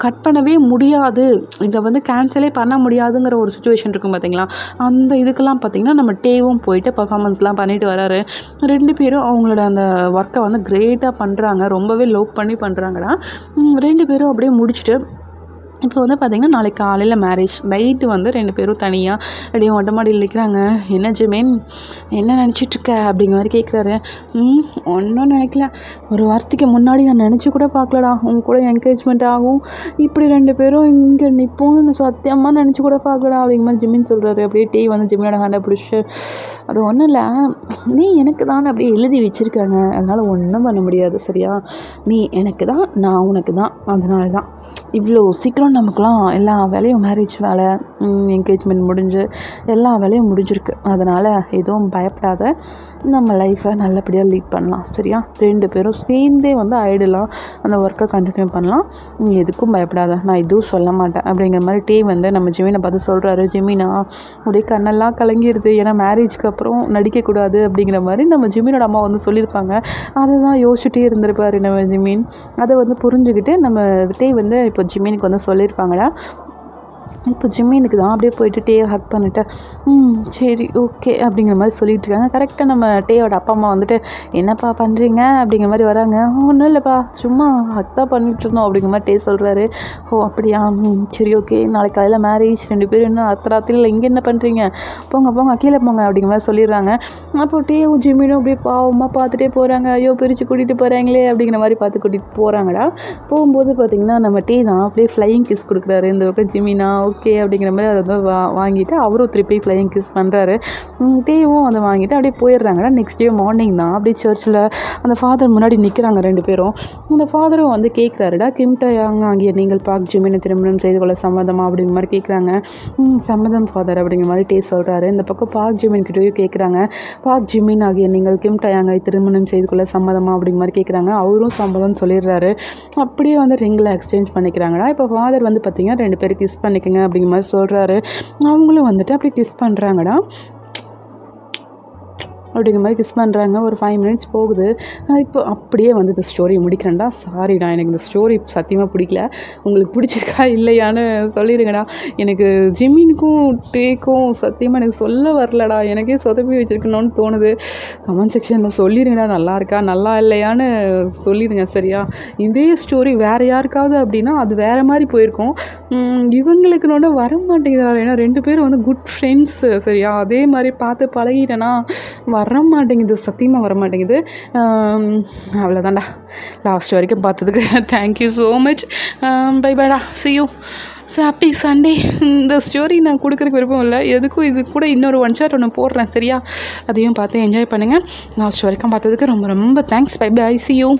கட் பண்ணவே முடியாது, இதை வந்து கேன்சலே பண்ண முடியாதுங்கிற ஒரு சுச்சுவேஷன் இருக்கும் பார்த்தீங்களா. அந்த இதுக்கெல்லாம் பார்த்திங்கன்னா நம்ம டேவும் போயிட்டு பர்ஃபார்மன்ஸ்லாம் பண்ணிட்டு வராரு. 2 பேரும் அவங்களோட அந்த ஒர்க்கை வந்து கிரேட்டாக பண்ணுறாங்க, ரொம்பவே லவ் பண்ணி பண்ணுறாங்கடா. 2 பேரும் அப்படியே முடிச்சுட்டு இப்போ வந்து பார்த்திங்கன்னா நாளைக்கு காலையில் மேரேஜ். நைட்டு வந்து 2 பேரும் தனியாக அப்படியே மொட்டை மாடியில் நிற்கிறாங்க. என்ன ஜிமின் என்ன நினச்சிட்ருக்க அப்படிங்கிற மாதிரி கேட்குறாரு. ஒன்றும் நினைக்கல, ஒரு வாரத்துக்கு முன்னாடி நான் நினச்சி கூட பார்க்கலடா உங்க கூட என்கேஜ்மெண்ட் ஆகும், இப்படி 2 பேரும் இங்கே நிற்போன்னு நான் சத்தியமாக நினச்சி கூட பார்க்கலடா அப்படிங்கிற மாதிரி ஜிமின் சொல்கிறாரு. அப்படியே டீ வந்து ஜிமினோட ஹேண்டை பிடிச்சி, அது ஒன்றும் இல்லை, நீ எனக்கு தான் அப்படியே எழுதி வச்சுருக்காங்க, அதனால் ஒன்றும் பண்ண முடியாது சரியா, நீ எனக்கு தான் நான் உனக்கு தான், அதனால தான் இவ்வளோ சீக்கிரம் நமக்குலாம் எல்லா வேலையும் மேரேஜ் வேலை என்கேஜ்மெண்ட் முடிஞ்சு எல்லா வேலையும் முடிஞ்சிருக்கு. அதனால் எதுவும் பயப்படாத, நம்ம லைஃப்பை நல்லபடியாக லீட் பண்ணலாம் சரியா. 2 பேரும் சேர்ந்தே வந்து ஐடலாக அந்த ஒர்க்கை கண்டினியூ பண்ணலாம், நீ எதுக்கும் பயப்படாத, நான் எதுவும் சொல்ல மாட்டேன் அப்படிங்கிற மாதிரி டே வந்து நம்ம ஜிமினை பார்த்து சொல்கிறாரு. ஜிமினா அப்படியே கண்ணெல்லாம் கலங்கிடுது, ஏன்னா மேரேஜ்க்கு அப்புறம் நடிக்கக்கூடாது அப்படிங்கிற மாதிரி நம்ம ஜிமினோட அம்மா வந்து சொல்லியிருப்பாங்க. அதை தான் யோசிச்சுட்டே இருந்திருப்பார் நம்ம ஜிமின். அதை வந்து புரிஞ்சுக்கிட்டு நம்ம டே வந்து இப்போ ஜிமினுக்கு வந்து சொல்லியிருப்பாங்கடா. இப்போ ஜிமினுக்கு தான் அப்படியே போயிட்டு டேயை ஹக் பண்ணிவிட்டு சரி ஓகே அப்படிங்கிற மாதிரி சொல்லிகிட்டு இருக்காங்க. கரெக்டாக நம்ம டேயோட அப்பா அம்மா வந்துட்டு என்னப்பா பண்ணுறீங்க அப்படிங்கிற மாதிரி வராங்க. ஒன்றும் இல்லைப்பா, சும்மா ஹக் தான் பண்ணிகிட்டு இருந்தோம் அப்படிங்கிற மாதிரி டே சொல்கிறாரு. ஓ அப்படியா, சரி ஓகே, நாளைக்கு காலையில் மேரேஜ், 2 பேரும் இன்னும் அத்தராத்திரியில் இங்கே என்ன பண்ணுறீங்க, போங்க கீழே போங்க அப்படிங்கிற மாதிரி சொல்லிடுறாங்க. அப்போ டேவும் ஜிமினும் அப்படியே பாவமாக பார்த்துட்டே போகிறாங்க. ஐயோ பிரித்து கூட்டிகிட்டு போகிறாங்களே அப்படிங்கிற மாதிரி பார்த்து கூட்டிகிட்டு போகிறாங்கடா. போகும்போது பார்த்திங்கன்னா நம்ம டே தான் அப்படியே ஃப்ளையிங் கிஸ் கொடுக்குறாரு. இந்த பக்கம் ஜிமினா ஓகே அப்படிங்கிற மாதிரி அதை வந்து வாங்கிட்டு அவரும் திருப்பி ஃப்ளையிங் கிஸ் பண்ணுறாரு. டீவும் அதை வாங்கிட்டு அப்படியே போயிடுறாங்கடா. நெக்ஸ்ட் டே மார்னிங் தான் அப்படியே சர்ச்சில் அந்த ஃபாதர் முன்னாடி நிற்கிறாங்க 2 பேரும். அந்த ஃபாதரும் வந்து கேட்குறாருடா, கிம் டயாங் ஆகிய நீங்கள் பார்க் ஜிமினை திருமணம் செய்து கொள்ள சம்மதமா அப்படிங்கிற மாதிரி கேட்குறாங்க. சம்மதம் ஃபாதர் அப்படிங்கிற மாதிரி சொல்கிறாரு. இந்த பக்கம் பார்க் ஜிமின் கிட்டேயும் கேட்குறாங்க, பார்க் ஜிமின் ஆகிய நீங்கள் கிம் டயாங்கை திருமணம் செய்து கொள்ள சம்மதமா அப்படிங்கிற மாதிரி கேட்குறாங்க. அவரும் சம்மதம் சொல்லிடுறாரு. அப்படியே வந்து ரிங்கில் எக்ஸ்சேஞ்ச் பண்ணிக்கிறாங்கடா. இப்போ ஃபாதர் வந்து பார்த்திங்கன்னா 2 பேரும் கிஸ் பண்ணிக்கங்க அப்படிங்கிற மாதிரி சொல்கிறாரு. அவங்களும் வந்துட்டு அப்படி கிஸ் பண்ணுறாங்கடா. அப்படிங்கிற மாதிரி கிஸ் பண்ணுறாங்க. ஒரு 5 மினிட்ஸ் போகுது. இப்போ அப்படியே வந்து இந்த ஸ்டோரி முடிக்கிறேன்டா. சாரிடா, எனக்கு இந்த ஸ்டோரி சத்தியமாக பிடிக்கல. உங்களுக்கு பிடிச்சிருக்கா இல்லையான்னு சொல்லிடுங்கடா. எனக்கு ஜிமினுக்கும் டேக்கும் சத்தியமாக எனக்கு சொல்ல வரலடா. எனக்கே சொதப்பி வச்சுருக்கணும்னு தோணுது. கமெண்ட் செக்ஷனில் சொல்லிடுங்கடா, நல்லா இருக்கா நல்லா இல்லையான்னு சொல்லிடுங்க சரியா. இதே ஸ்டோரி வேறு யாருக்காவது அப்படின்னா அது வேறு மாதிரி போயிருக்கும். இவங்களுக்குனோட வர மாட்டேங்குதுடா. ஏன்னா 2 பேரும் வந்து குட் ஃப்ரெண்ட்ஸு சரியா. அதே மாதிரி பார்த்து பழகிட்டேன்னா வர மாட்டேங்குது, சத்தியமாக வர மாட்டேங்குது. அவ்வளோதான்டா. லாஸ்ட் வரைக்கும் பார்த்ததுக்கு தேங்க்யூ ஸோ மச். பை பைடா, see you. Happy Sunday. இந்த ஸ்டோரி நான் கொடுக்குறக்கு விருப்பம் இல்லை. எதுக்கும் இது கூட இன்னொரு ஒன் ஷாட் ஒன்று போடுறேன் சரியா. அதையும் பார்த்து என்ஜாய் பண்ணுங்கள். லாஸ்ட் வரைக்கும் பார்த்ததுக்கு ரொம்ப ரொம்ப thanks. Bye bye, see you.